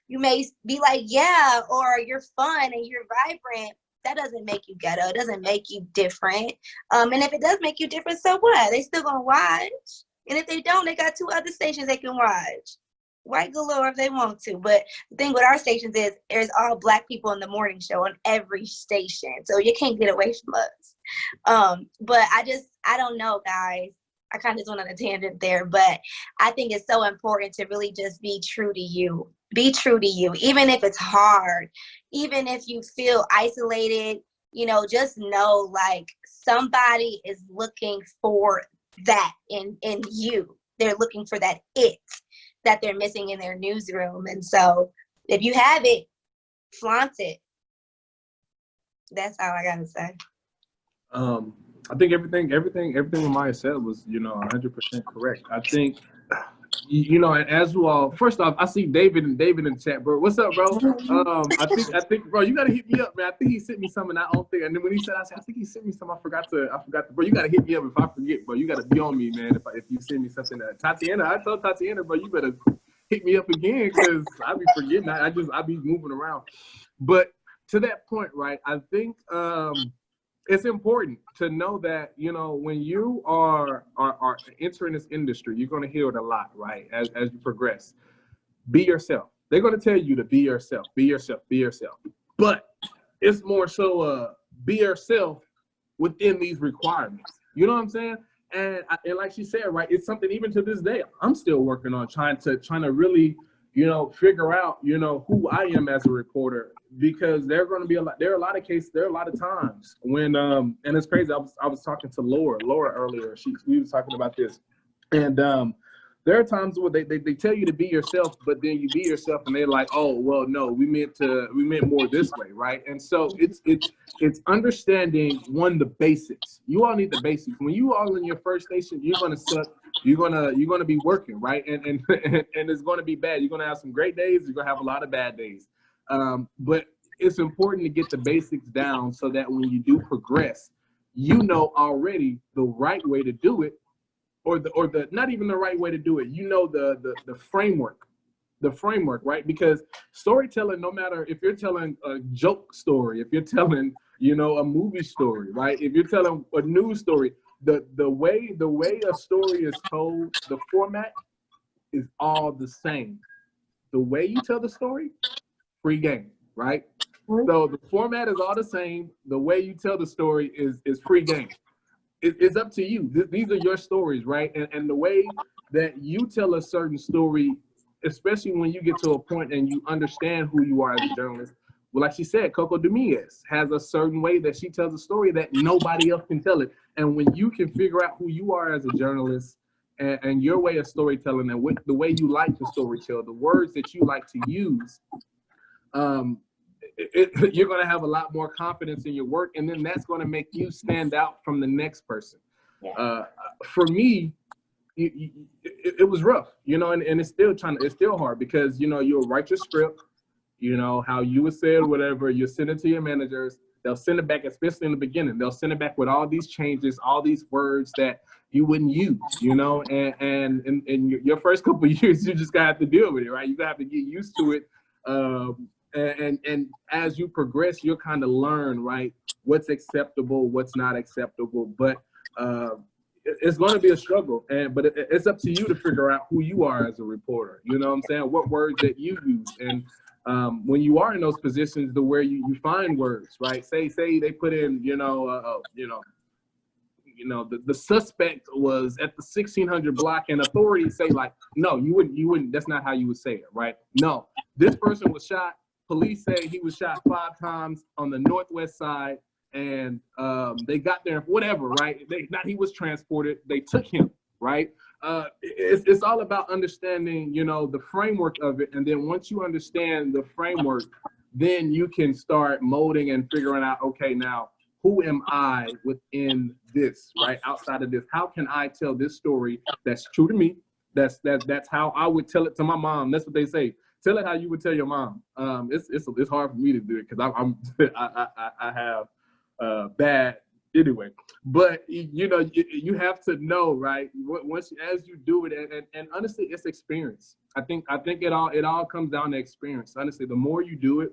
may be like, yeah, or you're fun and you're vibrant, that doesn't make you ghetto. It doesn't make you different. And if it does make you different, so what? They still gonna watch. And if they don't, they got 2 other stations they can watch. White galore if they want to. But the thing with our stations is there's all Black people in the morning show on every station. So you can't get away from us. But I don't know, guys. I kind of just went on a tangent there, but I think it's so important to really just be true to you. Be true to you, even if it's hard, even if you feel isolated, just know like somebody is looking for that in you. They're looking for that that they're missing in their newsroom. And so if you have it, flaunt it. That's all I gotta say. I think everything LaMyiah said was, 100% correct. I think, and as well, first off, I see David in the chat, bro. What's up, bro? I think, bro, you gotta hit me up, man. I think he sent me something, I don't think. And then when he said, I think he sent me something. I forgot to, bro. You gotta hit me up if I forget, bro. You gotta be on me, man. If you send me something, Tatiana, I told Tatiana, bro, you better hit me up again because I be forgetting. I be moving around. But to that point, right? I think. It's important to know that, when you are entering this industry, you're going to hear it a lot, right? As you progress, be yourself. They're going to tell you to be yourself, be yourself, be yourself. But it's more so be yourself within these requirements. You know what I'm saying? And like she said, right, it's something even to this day I'm still working on, trying to really, figure out, who I am as a reporter. Because there are a lot of times when and it's crazy. I was talking to Laura earlier. We was talking about this, and there are times where they tell you to be yourself, but then you be yourself, and they're like, oh well, no, we meant more this way, right? And so it's understanding the basics. You all need the basics. When you all in your first station, you're gonna suck. You're gonna be working, right? And it's gonna be bad. You're gonna have some great days. You're gonna have a lot of bad days. But it's important to get the basics down so that when you do progress, already the right way to do it, or the not even the right way to do it. The framework, right? Because storytelling, no matter if you're telling a joke story, if you're telling, a movie story, right? If you're telling a news story, the way a story is told, the format is all the same. The way you tell the story, free game, right? So the format is all the same. The way you tell the story is free game. It's up to you. These are your stories, right? And the way that you tell a certain story, especially when you get to a point and you understand who you are as a journalist. Well, like she said, Coco Dominguez has a certain way that she tells a story that nobody else can tell it. And when you can figure out who you are as a journalist and your way of storytelling and the way you like to storytell, the words that you like to use, you're going to have a lot more confidence in your work, and then that's going to make you stand out from the next person. Yeah. For me, it was rough, you know, and it's still hard because, you know, you'll write your script, you know, how you would say it, whatever, you send it to your managers, they'll send it back, especially in the beginning, they'll send it back with all these changes, all these words that you wouldn't use, you know, and in your first couple of years, you just gotta have to deal with it, right? You gotta have to get used to it. And as you progress, you'll kind of learn, right, what's acceptable, what's not acceptable, but it's going to be a struggle, but it's up to you to figure out who you are as a reporter. You know what I'm saying? What words that you use, and when you are in those positions, the where you find words, right? Say they put in, the suspect was at the 1600 block, and authorities say like, no, you wouldn't. That's not how you would say it, right? No, this person was shot. Police say he was shot 5 times on the northwest side. And they got there, whatever, right? He was transported. They took him, right? It's all about understanding, you know, the framework of it. And then once you understand the framework, then you can start molding and figuring out, okay, now who am I within this, right? Outside of this, how can I tell this story that's true to me? That's how I would tell it to my mom. That's what they say. Tell it how you would tell your mom. It's hard for me to do it because I have bad anyway, but you know, you have to know, right? Once as you do it, and honestly, it's experience. I think it all comes down to experience. Honestly, the more you do it,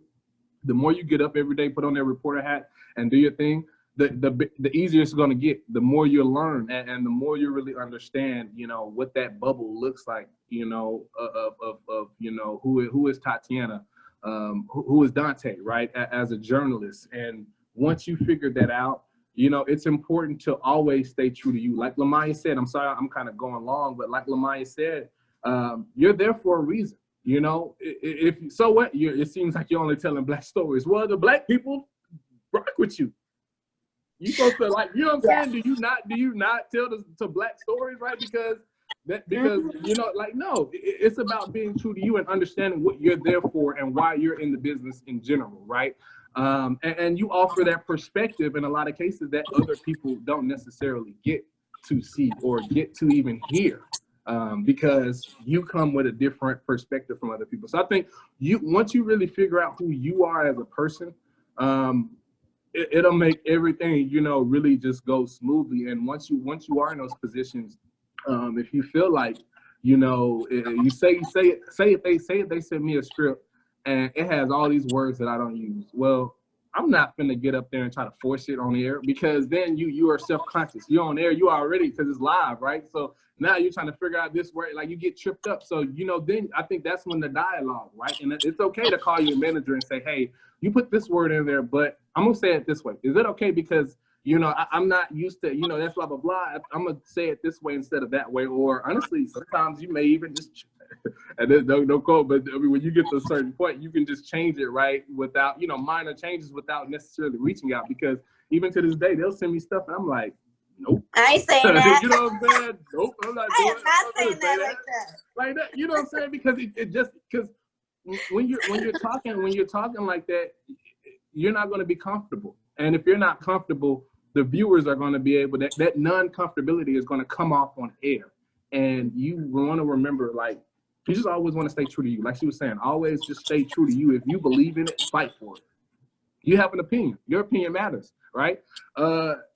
the more you get up every day, put on that reporter hat, and do your thing. The easier it's going to get. The more you learn, and the more you really understand, you know, what that bubble looks like. You know, of you know, who is Tatiana, who is D'antae, right? As a journalist. And once you figure that out, you know, it's important to always stay true to you. Like LaMyiah said, I'm sorry, I'm kind of going long, but like LaMyiah said, you're there for a reason. You know, so what? It seems like you're only telling Black stories. Well, the Black people rock with you. You supposed to, like, you know what I'm saying? Do you not tell to Black stories, right? Because you know, like, no, it's about being true to you and understanding what you're there for and why you're in the business in general, right? And you offer that perspective in a lot of cases that other people don't necessarily get to see or get to even hear, because you come with a different perspective from other people. So I think once you really figure out who you are as a person, it'll make everything, you know, really just go smoothly. And once you are in those positions, if you feel like, you know, you say it, they send me a script and it has all these words that I don't use. Well, I'm not gonna get up there and try to force it on air, because then you are self-conscious. You're on air, you already, because it's live, right? So now you're trying to figure out this word, like you get tripped up. So, you know, then I think that's when the dialogue, right? And it's okay to call your manager and say, hey, you put this word in there, but I'm gonna say it this way. Is it okay? Because, you know, I'm not used to, you know, that's blah, blah, blah. I'm gonna say it this way instead of that way. Or honestly, sometimes you may even just, and then no quote, but I mean, when you get to a certain point, you can just change it, right? Without, you know, minor changes without necessarily reaching out. Because even to this day, they'll send me stuff and I'm like, nope. I ain't saying that. You know what I'm saying? Nope, I'm not doing it. I am not saying that like that. Like that, you know what I'm saying? Because it just, because when you're talking like that, you're not going to be comfortable. And if you're not comfortable, the viewers are going to be able, that non-comfortability is going to come off on air. And you want to remember, like, you just always want to stay true to you. Like she was saying, always just stay true to you. If you believe in it, fight for it. You have an opinion. Your opinion matters, right?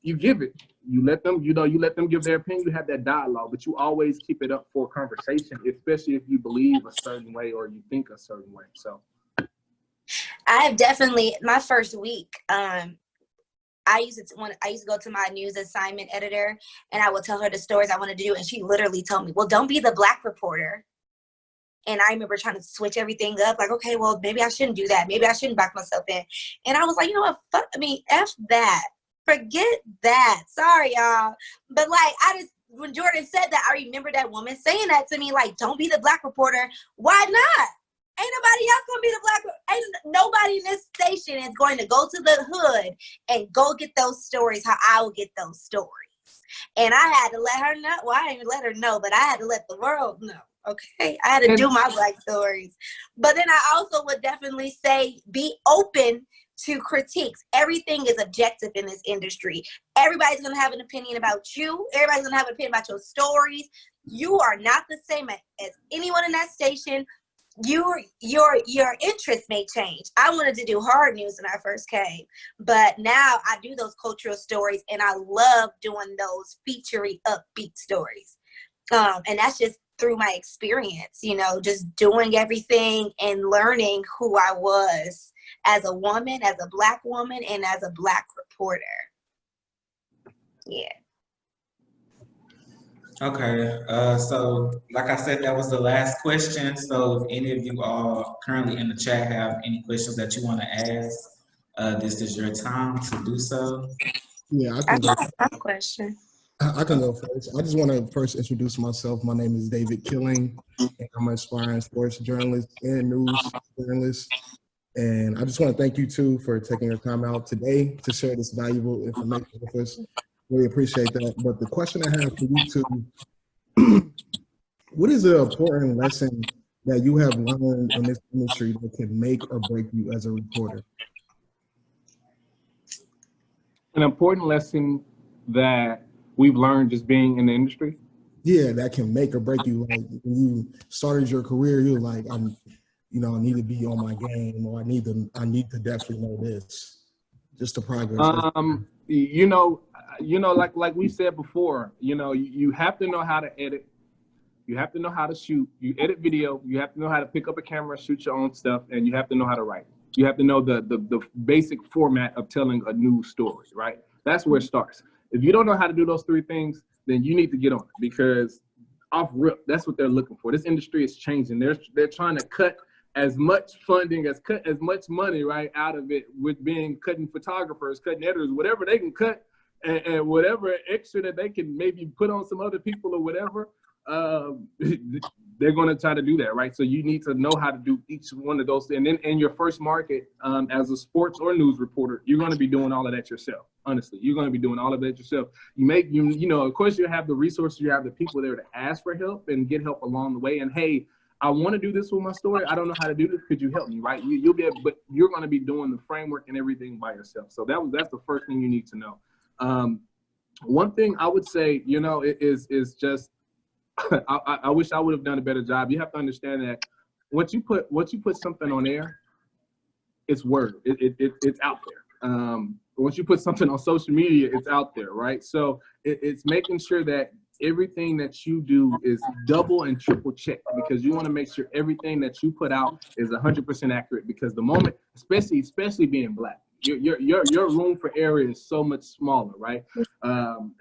You give it. You let them, you let them give their opinion. You have that dialogue, but you always keep it up for conversation, especially if you believe a certain way or you think a certain way. So I have definitely, my first week, I used to go to my news assignment editor and I would tell her the stories I wanted to do. And she literally told me, well, don't be the Black reporter. And I remember trying to switch everything up. Like, okay, well, maybe I shouldn't do that. Maybe I shouldn't back myself in. And I was like, you know what? F that. Forget that. Sorry, y'all. But like, when Jordan said that, I remember that woman saying that to me, like, don't be the Black reporter. Why not? Ain't nobody else gonna be the Black. Ain't nobody in this station is going to go to the hood and go get those stories how I will get those stories. And I had to let her know. Well, I didn't even let her know, but I had to let the world know. Okay. I had to do my Black stories. But then I also would definitely say be open to critiques. Everything is objective in this industry. Everybody's going to have an opinion about you. Everybody's going to have an opinion about your stories. You are not the same as anyone in that station. Your interests may change. I wanted to do hard news when I first came, but now I do those cultural stories, and I love doing those featurey upbeat stories. And that's just through my experience, you know, just doing everything and learning who I was as a woman, as a Black woman, and as a Black reporter. Yeah. Okay, so like I said, that was the last question. So if any of you all currently in the chat have any questions that you want to ask, this is your time to do so. Yeah, I can go. My question. I can go first. I just want to first introduce myself. My name is David Killing, and I'm an aspiring sports journalist and news journalist. And I just want to thank you too for taking your time out today to share this valuable information with us. Really appreciate that. But the question I have for you two, what is an important lesson that you have learned in this industry that can make or break you as a reporter? An important lesson that we've learned just being in the industry? Yeah, that can make or break you. Like when you started your career, you're like, I need to be on my game, or I need to definitely know this. Just the progress. Like we said before, you have to know how to edit. You have to know how to shoot. You edit video. You have to know how to pick up a camera, shoot your own stuff, and you have to know how to write. You have to know the basic format of telling a news story, right? That's where it starts. If you don't know how to do those three things, then you need to get on it, because off rip, that's what they're looking for. This industry is changing. They're trying to cut as much funding, cut as much money, right, out of it, with cutting photographers, cutting editors, whatever they can cut, and whatever extra that they can maybe put on some other people or whatever, they're going to try to do that, right? So you need to know how to do each one of those. And then in your first market, as a sports or news reporter, you're going to be doing all of that yourself. Honestly, you're going to be doing all of that yourself. Of course, you have the resources, you have the people there to ask for help and get help along the way. And hey, I want to do this with my story. I don't know how to do this. Could you help me, right? You'll be able, but you're going to be doing the framework and everything by yourself. So that's the first thing you need to know. One thing I would say, is just, I wish I would have done a better job. You have to understand that once you put something on air, it's word. It's out there. Once you put something on social media, it's out there, right? So it's making sure that everything that you do is double and triple checked, because you want to make sure everything that you put out is 100% accurate. Because the moment, especially being Black, your room for error is so much smaller, right? So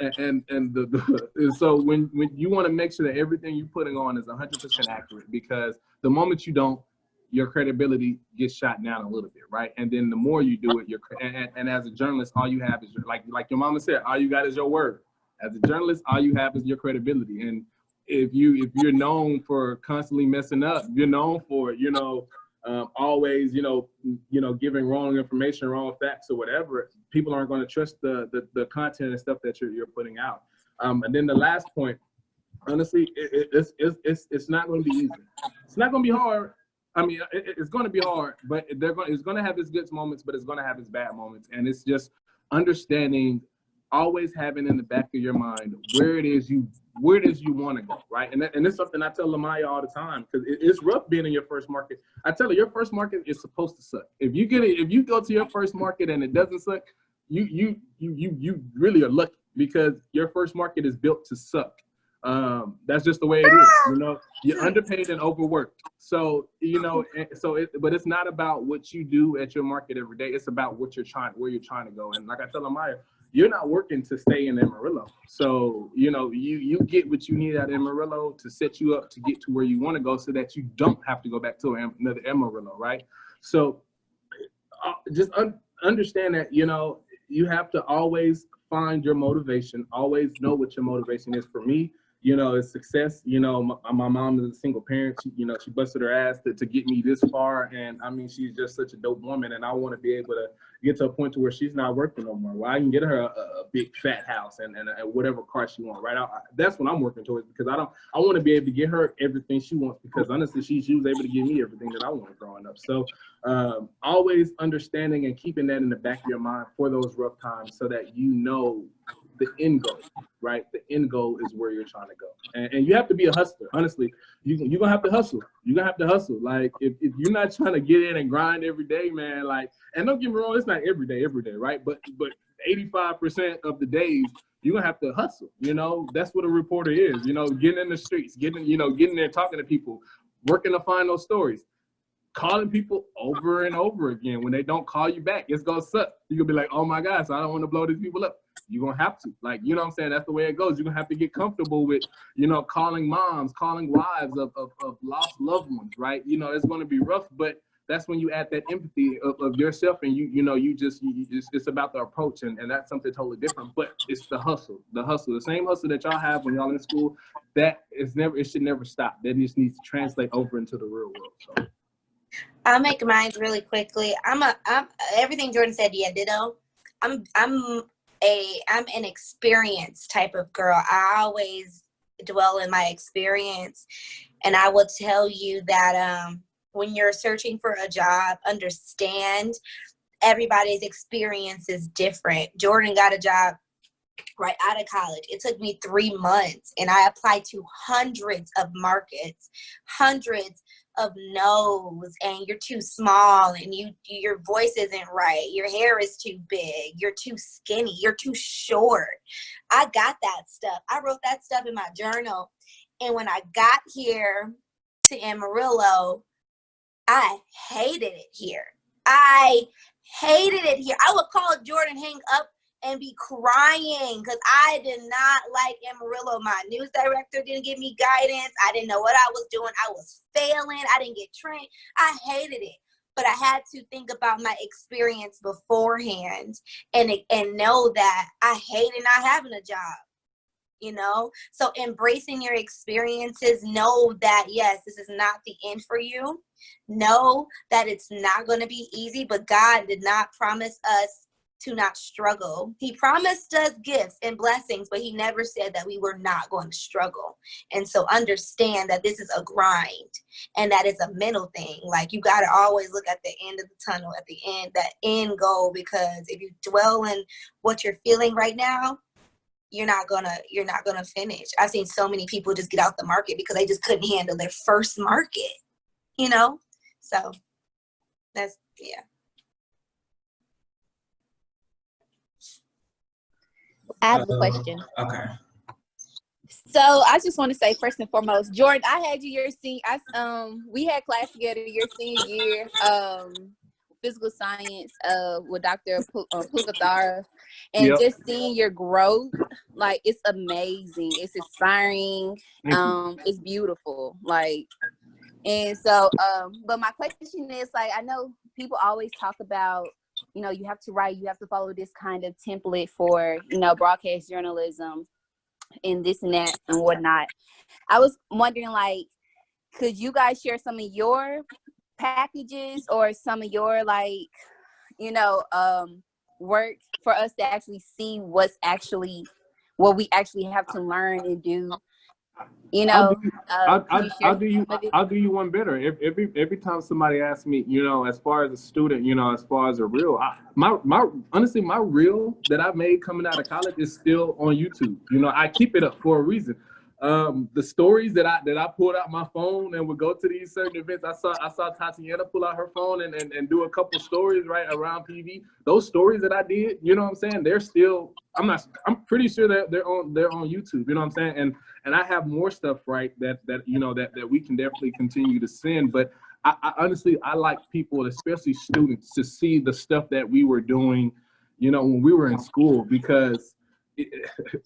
when you want to make sure that everything you're putting on is 100% accurate, because the moment you don't, your credibility gets shot down a little bit, right? And then the more you do it, and as a journalist, all you have is like your mama said, all you got is your word. As a journalist, all you have is your credibility. And if you're known for constantly messing up, you're known for always giving wrong information, wrong facts, or whatever, people aren't going to trust the content and stuff that you're putting out. And then the last point, honestly, it's not going to be easy. It's not going to be hard. I mean, it's going to be hard, but it's going to have its good moments, but it's going to have its bad moments. And it's just understanding, always having in the back of your mind where it is you want to go, right? And it's something I tell LaMyiah all the time, because it's rough being in your first market. I tell her, your first market is supposed to suck. If you go to your first market and it doesn't suck, you really are lucky, because your first market is built to suck. That's just the way it is. You're underpaid and overworked. So but it's not about what you do at your market every day. It's about where you're trying to go. And like I tell LaMyiah, you're not working to stay in Amarillo. So, you get what you need out of Amarillo to set you up to get to where you want to go, so that you don't have to go back to another Amarillo, right? So just understand that, you have to always find your motivation, always know what your motivation is. For me, you know, is success. You know, my mom is a single parent. She, you know, she busted her ass to get me this far. And I mean, she's just such a dope woman. And I want to be able to get to a point to where she's not working no more, where I can get her a big fat house and whatever car she wants, right? That's what I'm working towards, because I want to be able to get her everything she wants, because honestly, she was able to give me everything that I wanted growing up. So always understanding and keeping that in the back of your mind for those rough times, so that you know the end goal, right? The end goal is where you're trying to go. And you have to be a hustler. Honestly, you're going to have to hustle. You're going to have to hustle. Like, if you're not trying to get in and grind every day, man, like, and don't get me wrong, it's not every day, right? But 85% of the days, you're going to have to hustle. You know, that's what a reporter is, you know, getting in the streets, getting there, talking to people, working to find those stories, calling people over and over again. When they don't call you back, it's going to suck. You're going to be like, oh my gosh, I don't want to blow these people up. You're going to have to, like, you know what I'm saying? That's the way it goes. You're going to have to get comfortable with, you know, calling moms, calling wives of lost loved ones, right? You know, it's going to be rough, but that's when you add that empathy of yourself, and it's about the approach, and that's something totally different. But it's the same hustle that y'all have when y'all in school. It should never stop. That just needs to translate over into the real world. So I'll make mine really quickly. I'm everything Jordan said. Yeah, ditto. I'm an experience type of girl. I always dwell in my experience, and I will tell you that when you're searching for a job, understand everybody's experience is different. Jordan got a job right out of college. It took me 3 months, and I applied to hundreds of markets, hundreds of no's, and you're too small, and your voice isn't right, your hair is too big, you're too skinny, you're too short. I got that stuff. I wrote that stuff in my journal, and when I got here to Amarillo, I hated it here. I would call Jordan, hang up, and be crying because I did not like Amarillo. My news director didn't give me guidance. I didn't know what I was doing. I was failing. I didn't get trained. I hated it. But I had to think about my experience beforehand and know that I hated not having a job. You know, so embracing your experiences, know that, yes, this is not the end for you. Know that it's not going to be easy, but God did not promise us to not struggle. He promised us gifts and blessings, but he never said that we were not going to struggle. And so understand that this is a grind, and that is a mental thing. Like, you got to always look at the end of the tunnel, at the end, that end goal, because if you dwell in what you're feeling right now, you're not gonna finish. I've seen so many people just get out the market because they just couldn't handle their first market, you know? So that's, yeah. I have a question. Okay. So I just want to say, first and foremost, Jordan, I had you your senior. We had class together your senior year, physical science, with Dr. Pugathara, and Yep. just seeing your growth, like, it's amazing. It's inspiring. It's beautiful. Like, and so, but my question is, like, I know people always talk about, you know, you have to write, you have to follow this kind of template for, you know, broadcast journalism and this and that and whatnot. I was wondering, like, could you guys share some of your packages or some of your, like, you know, work for us to actually see what we actually have to learn and do, you know? I'll do you one better. Every time somebody asks me, you know, as far as a student, you know, as far as a reel, honestly, my reel that I made coming out of college is still on YouTube. You know, I keep it up for a reason. The stories that I pulled out my phone and would go to these certain events. I saw Tatiana pull out her phone and do a couple stories right around PV. Those stories that I did, you know what I'm saying? They're still, I'm pretty sure that they're on YouTube. You know what I'm saying? And I have more stuff, right, that you know that we can definitely continue to send. But I honestly, I like people, especially students, to see the stuff that we were doing, you know, when we were in school, because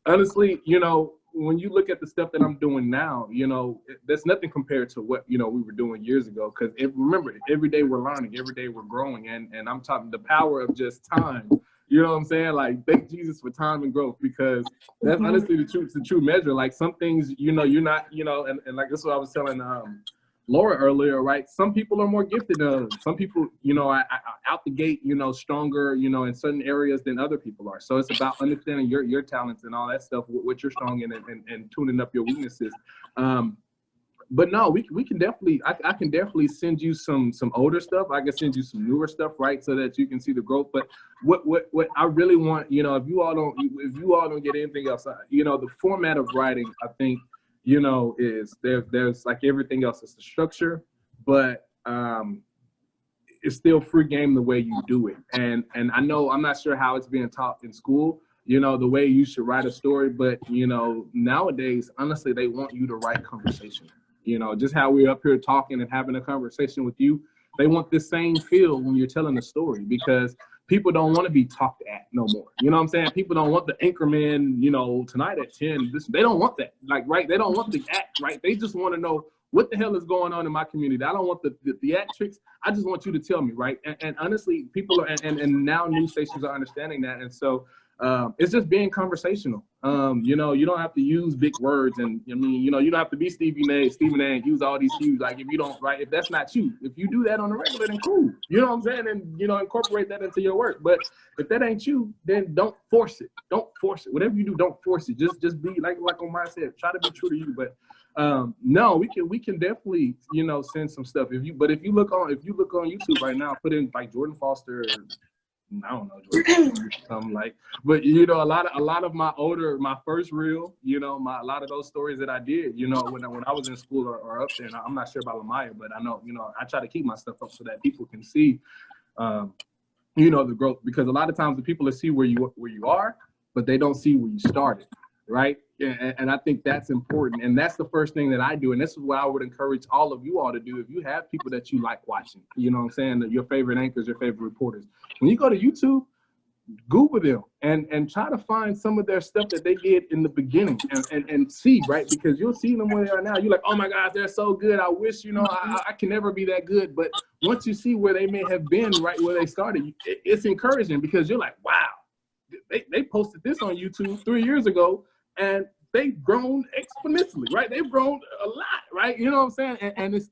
honestly, you know, when you look at the stuff that I'm doing now, you know, there's nothing compared to what, you know, we were doing years ago. Because remember, every day we're learning, every day we're growing, and I'm talking the power of just time. You know what I'm saying? Like, thank Jesus for time and growth, because that's honestly the true measure. Like, some things, you know, you're not, you know, and like this is what I was telling Laura earlier, right? Some people are more gifted than others. Some people, you know, I out the gate, you know, stronger, you know, in certain areas than other people are. So it's about understanding your talents and all that stuff, what you're strong in, and tuning up your weaknesses. But no, we can definitely, I can definitely send you some older stuff. I can send you some newer stuff, right, so that you can see the growth. But what I really want, you know, if you all don't get anything else, you know, the format of writing, I think, you know, is there's like everything else, it's the structure, but it's still free game the way you do it. And I know, I'm not sure how it's being taught in school, you know, the way you should write a story, but, you know, nowadays, honestly, they want you to write conversation. You know, just how we're up here talking and having a conversation with you, they want the same feel when you're telling a story, because people don't want to be talked at no more. You know what I'm saying? People don't want the anchorman, you know, tonight at 10. They don't want that. Like, right? They don't want the act, right? They just want to know what the hell is going on in my community. I don't want the theatrics. I just want you to tell me, right? And honestly, people are, and now news stations are understanding that. And so it's just being conversational. You know, you don't have to use big words, and I mean, you know, you don't have to be Stephen A. and use all these hues. Like, if you don't, right, if that's not you, if you do that on the regular, then cool. You know what I'm saying? And, you know, incorporate that into your work. But if that ain't you, then don't force it. Don't force it. Whatever you do, don't force it. Just be like Omar said, try to be true to you. But no, we can definitely, you know, send some stuff. If you look on YouTube right now, put in like Jordan Foster, I don't know, something like, but you know, a lot of my first reel, you know, a lot of those stories that I did, you know, when I was in school or up there, and I'm not sure about LaMyiah, but I know, you know, I try to keep my stuff up so that people can see, you know, the growth, because a lot of times the people see where you are, but they don't see where you started, right? And I think that's important, and that's the first thing that I do, and this is what I would encourage all of you all to do. If you have people that you like watching, you know what I'm saying, your favorite anchors, your favorite reporters, when you go to YouTube, Google them and try to find some of their stuff that they did in the beginning, and see, right? Because you'll see them where they are now. You're like, oh my gosh, they're so good. I wish, you know, I can never be that good. But once you see where they may have been, right where they started, it's encouraging, because you're like, wow, they posted this on YouTube 3 years ago, and they've grown exponentially, right? They've grown a lot, right? You know what I'm saying? And it's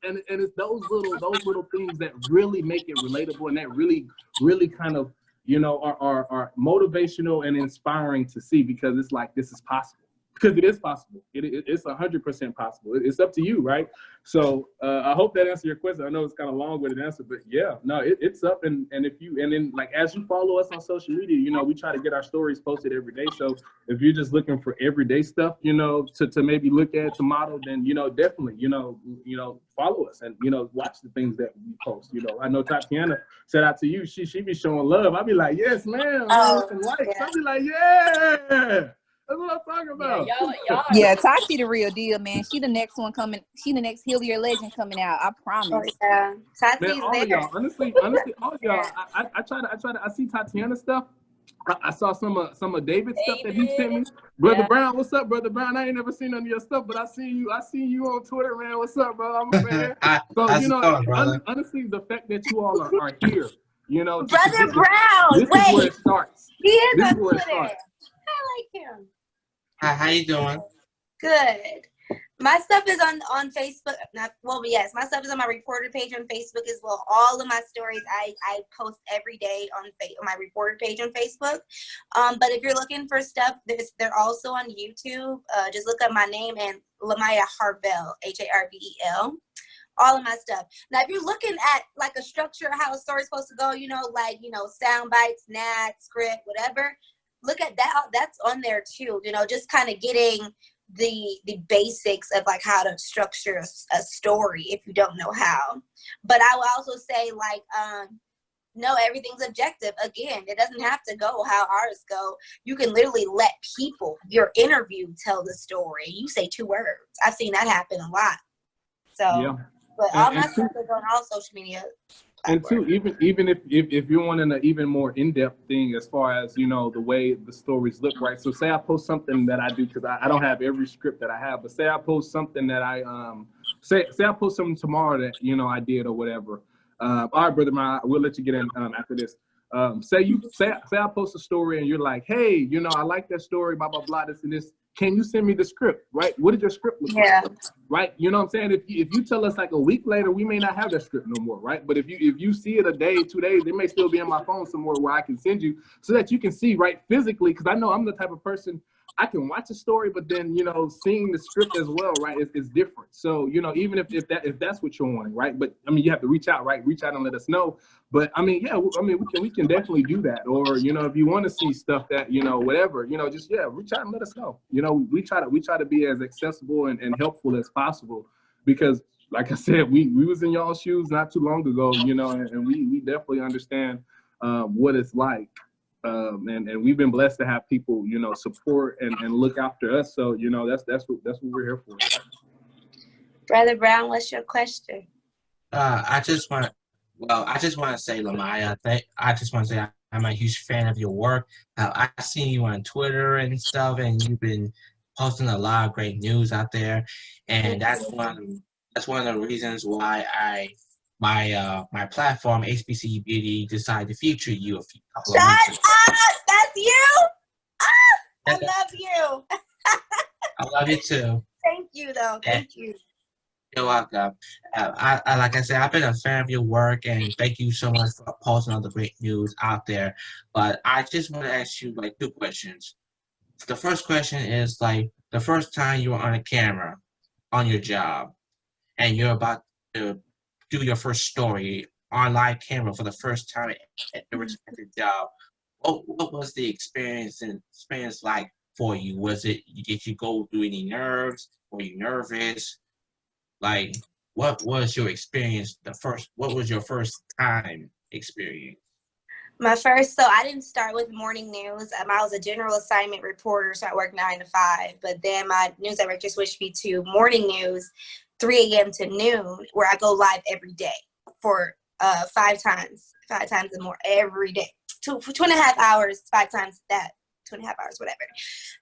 those little things that really make it relatable, and that really kind of, you know, are motivational and inspiring to see, because it's like, this is possible. Because it is possible. It's 100% possible. It's up to you, right? So I hope that answered your question. I know it's kind of long-winded answer, but yeah, no, it's up. And then like, as you follow us on social media, you know, we try to get our stories posted every day. So if you're just looking for everyday stuff, you know, to maybe look at, to model, then, you know, definitely, you know, follow us and, you know, watch the things that we post. You know, I know Tatiana, shout out to you. She be showing love. I'll be like, yes, ma'am. Oh, Yeah. I'll be like, yeah. That's what I'm talking about. Yeah, Tati the real deal, man. She the next one coming. She the next Hillier legend coming out. I promise. Oh, yeah. Tati's Man, all there. of y'all, honestly, all of y'all. I see Tatiana stuff. I saw some of David's stuff that he sent me. Brother Brown, what's up, Brother Brown? I ain't never seen none of your stuff, but I see you on Twitter, man. What's up, bro? I'm a fan. So, you know, honestly, the fact that you all are here, you know, Brother Brown, this is where it starts. He is this on is where Twitter. it starts. I like him. Hi, how you doing? Good. My stuff is on Facebook. Yes, my stuff is on my reporter page on Facebook as well. All of my stories I post every day on my reporter page on Facebook. But if you're looking for stuff, they're also on YouTube. Just look up my name and LaMyiah Harbel, Harbel. All of my stuff. Now, if you're looking at like a structure, how a story's supposed to go, you know, like, you know, sound bites, script, whatever. Look at that. That's on there too. You know, just kind of getting the basics of like how to structure a story if you don't know how. But I will also say, like, no, everything's objective. Again, it doesn't have to go how ours go. You can literally let people, your interview, tell the story. You say 2 words. I've seen that happen a lot. So, yeah. But all my stuff is on all social media. And two, even if you're wanting an even more in-depth thing as far as, you know, the way the stories look, right? So say I post something that I do, because I don't have every script that I have, but say I post something that I say I post something tomorrow that, you know, I did or whatever. All right, brother, we'll let you get in after this. say I post a story and you're like, hey, you know, I like that story, blah, blah, blah, this and this. Can you send me the script, right? What did your script look like? Right? You know what I'm saying? If you tell us like a week later, we may not have that script no more, right? But if you see it a day, 2 days, it may still be in my phone somewhere where I can send you so that you can see, right, physically, because I know I'm the type of person, I can watch a story, but then, you know, seeing the script as well, right, is different. So, you know, even if that's what you're wanting, right? But I mean, you have to reach out, right? Reach out and let us know. But I mean, yeah, I mean, we can definitely do that. Or, you know, if you want to see stuff that, you know, whatever, you know, just, yeah, reach out and let us know. You know, we try to be as accessible and helpful as possible, because like I said, we was in y'all's shoes not too long ago, you know, and we definitely understand what it's like. And we've been blessed to have people, you know, support and look after us. So, you know, that's what we're here for. Brother Brown, what's your question? I just want to say, LaMyiah, I just want to say I'm a huge fan of your work. I've seen you on Twitter and stuff, and you've been posting a lot of great news out there, and that's one of the reasons why my platform HBCU Beauty decided to feature you a couple of weeks ago. Shut up! That's you? Ah, I love you. I love you too. Thank you, though. Thank you. You're welcome. I like I said, I've been a fan of your work, and thank you so much for posting all the great news out there. But I just want to ask you like 2 questions. The first question is like the first time you were on a camera on your job, and you're about to do your first story on live camera for the first time at your respective job. What was the experience like for you? Did you go through any nerves? Were you nervous? Like, what was your experience? What was your first time experience? So I didn't start with morning news. I was a general assignment reporter, so I worked 9 to 5. But then my news director switched me to morning news, 3 a.m. to noon, where I go live every day for 5 times and more every day. 2.5 hours, 5 times that, 2.5 hours, whatever.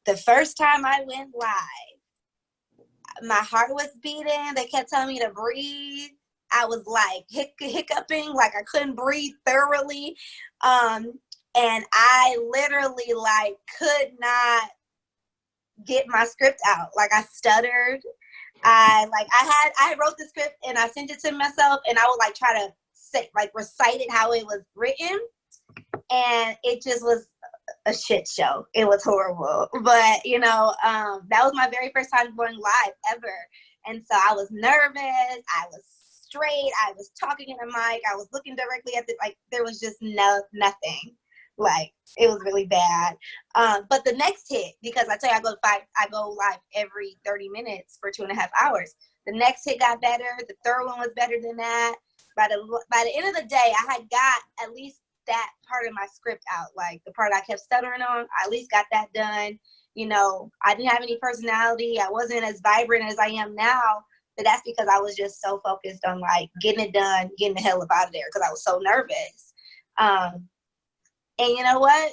The first time I went live, my heart was beating. They kept telling me to breathe. I was like hiccuping, like I couldn't breathe thoroughly. And I literally like could not get my script out. Like I stuttered. I wrote the script and I sent it to myself, and I would like try to recite it how it was written. And it just was a shit show. It was horrible. But, you know, that was my very first time going live ever. And so I was nervous. I was straight. I was talking in a mic. I was looking directly at there was just nothing. Like, it was really bad. But the next hit, because I tell you, I go live every 30 minutes for 2.5 hours. The next hit got better. The third one was better than that. By the end of the day, I had got at least that part of my script out. Like the part I kept stuttering on, I at least got that done. You know, I didn't have any personality. I wasn't as vibrant as I am now, but that's because I was just so focused on like getting it done, getting the hell up out of there, because I was so nervous. And you know what?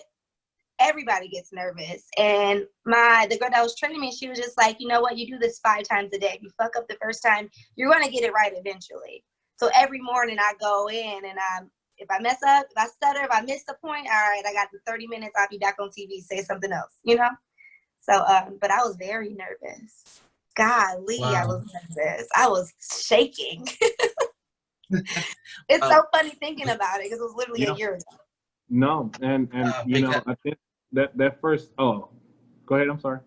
Everybody gets nervous. And the girl that was training me, she was just like, you know what? You do this 5 times a day. If you fuck up the first time, you're going to get it right eventually. So every morning I go in and if I mess up, if I stutter, if I miss the point, all right, I got the 30 minutes. I'll be back on TV, say something else, you know? So, but I was very nervous. Golly, wow. I was nervous. I was shaking. It's so funny thinking about it because it was literally a year ago. No, and you know, I think that first, go ahead, I'm sorry.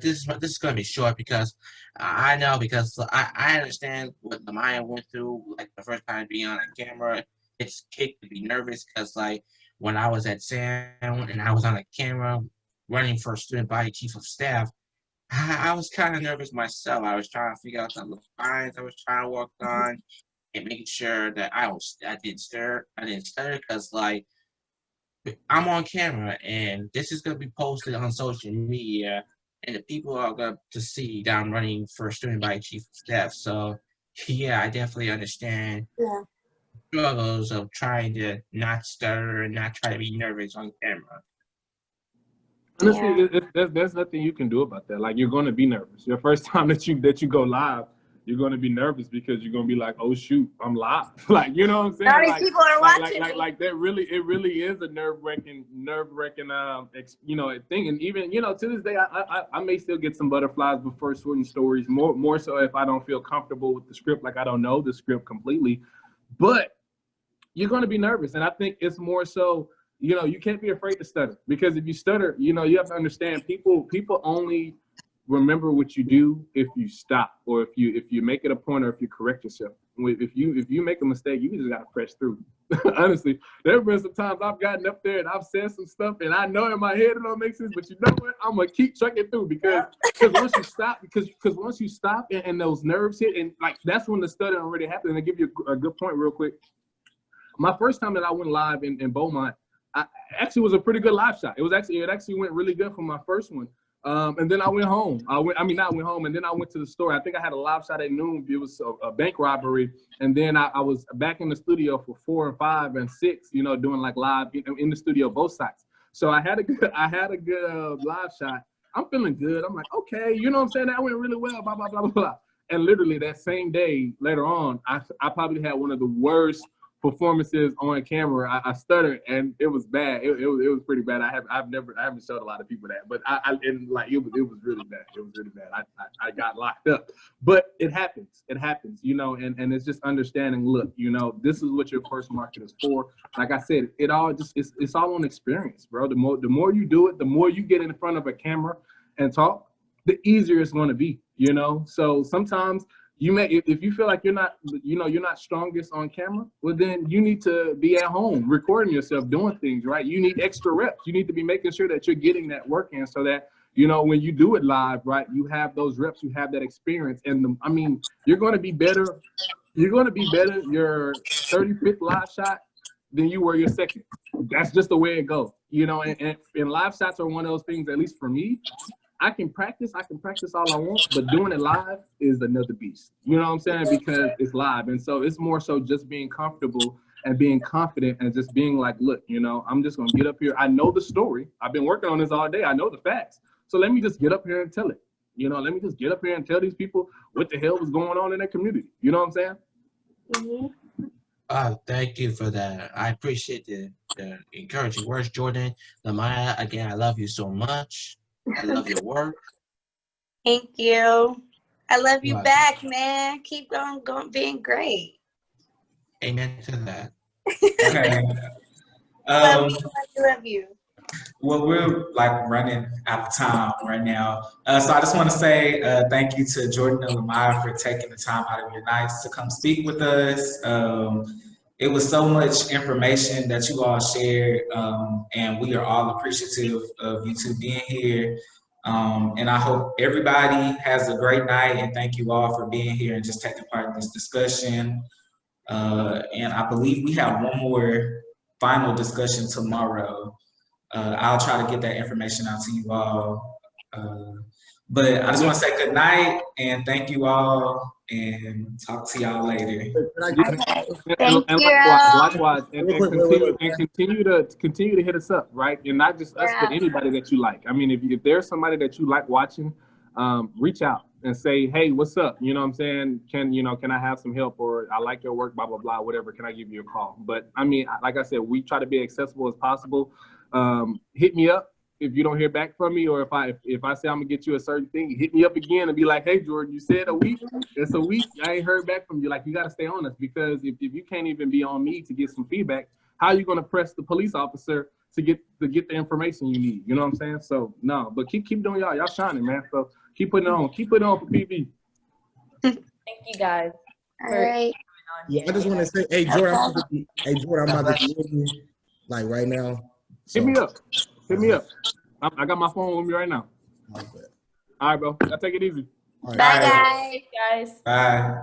This is going to be short because I know, because I understand what LaMyiah went through, like the first time being on a camera. It's kicked to be nervous because like when I was at SAM and I was on a camera running for student body chief of staff, I was kind of nervous myself. I was trying to figure out the lines I was trying to work on and making sure that I didn't stutter because like I'm on camera and this is going to be posted on social media and the people are going to see that I'm running for student body chief of staff. So yeah, I definitely understand. Yeah. Struggles of trying to not stutter and not try to be nervous on camera. Honestly, there's nothing you can do about that. Like, you're going to be nervous. Your first time that you go live, you're going to be nervous because you're going to be like, oh shoot, I'm live. Like, you know what I'm saying? All these Like, people are watching. like that really, it really is a nerve-wracking, you know, thing. And even, you know, to this day, I may still get some butterflies before certain stories, more so if I don't feel comfortable with the script, like I don't know the script completely. But you're going to be nervous. And I think it's more so, you know, you can't be afraid to stutter, because if you stutter, you know, you have to understand people only remember what you do if you stop, or if you make it a point, or if you correct yourself. If you make a mistake, you just got to press through. Honestly, there have been some times I've gotten up there and I've said some stuff and I know in my head it don't make sense, but you know what? I'm gonna keep trucking through, because once you stop, because once you stop and those nerves hit, and like that's when the stuttering already happened. And I give you a good point real quick. My first time that I went live in Beaumont, actually was a pretty good live shot. It actually went really good for my first one. And then I went home. And then I went to the store. I think I had a live shot at noon. It was a bank robbery. And then I was back in the studio for 4 and 5 and 6, you know, doing like live in the studio, both sides. So I had a good live shot. I'm feeling good. I'm like, okay, you know what I'm saying? That went really well, blah, blah, blah, blah, blah. And literally that same day later on, I probably had one of the worst performances on camera. I stuttered and it was bad. It was pretty bad. I haven't showed a lot of people that, but it was really bad. It was really bad. I got locked up, but it happens, you know, and it's just understanding, look, you know, this is what your first market is for. Like I said, it's all on experience, bro. The more you do it, the more you get in front of a camera and talk, the easier it's going to be, you know? So sometimes you may, if you feel like you're not strongest on camera, well, then you need to be at home recording yourself doing things, right? You need extra reps. You need to be making sure that you're getting that work in, so that, you know, when you do it live, right, you have those reps, you have that experience. And I mean, you're going to be better. You're going to be better your 35th live shot than you were your second. That's just the way it goes, you know, and live shots are one of those things, at least for me. I can practice all I want, but doing it live is another beast. You know what I'm saying? Because it's live. And so it's more so just being comfortable and being confident and just being like, look, you know, I'm just going to get up here. I know the story. I've been working on this all day. I know the facts. So let me just get up here and tell it. You know, let me just get up here and tell these people what the hell was going on in their community. You know what I'm saying? Mm-hmm. Thank you for that. I appreciate the encouraging words, Jordan. LaMyiah, again, I love you so much. I love your work. Thank you. I love you Right. back, man. Keep going, being great. Amen to that. Okay. Love you. Well, we're like running out of time right now. So I just want to say thank you to Jordan and LaMyiah for taking the time out of your nights to come speak with us. It was so much information that you all shared, and we are all appreciative of you two being here. And I hope everybody has a great night, and thank you all for being here and just taking part in this discussion. And I believe we have one more final discussion tomorrow. I'll try to get that information out to you all. But I just want to say good night and thank you all, and talk to y'all later. Thank you. Likewise, and continue to hit us up, right? And not just us, but anybody that you like. I mean, if there's somebody that you like watching, reach out and say, hey, what's up? You know what I'm saying? Can I have some help? Or I like your work, blah, blah, blah, whatever. Can I give you a call? But I mean, like I said, we try to be accessible as possible. Hit me up if you don't hear back from me, or if I say I'm gonna get you a certain thing, hit me up again and be like, hey Jordan, you said a week. It's a week. I ain't heard back from you. Like, you got to stay on us, because if you can't even be on me to get some feedback, how are you gonna press the police officer to get the information you need? You know what I'm saying? So no, but keep doing y'all shining, man. So keep putting it on for PV. Thank you guys. All right. Yeah, I just want to say, hey Jordan, I'm about to be in, like right now. So. Hit me up. I got my phone with me right now. All right, bro. Y'all take it easy. Bye, guys. Bye.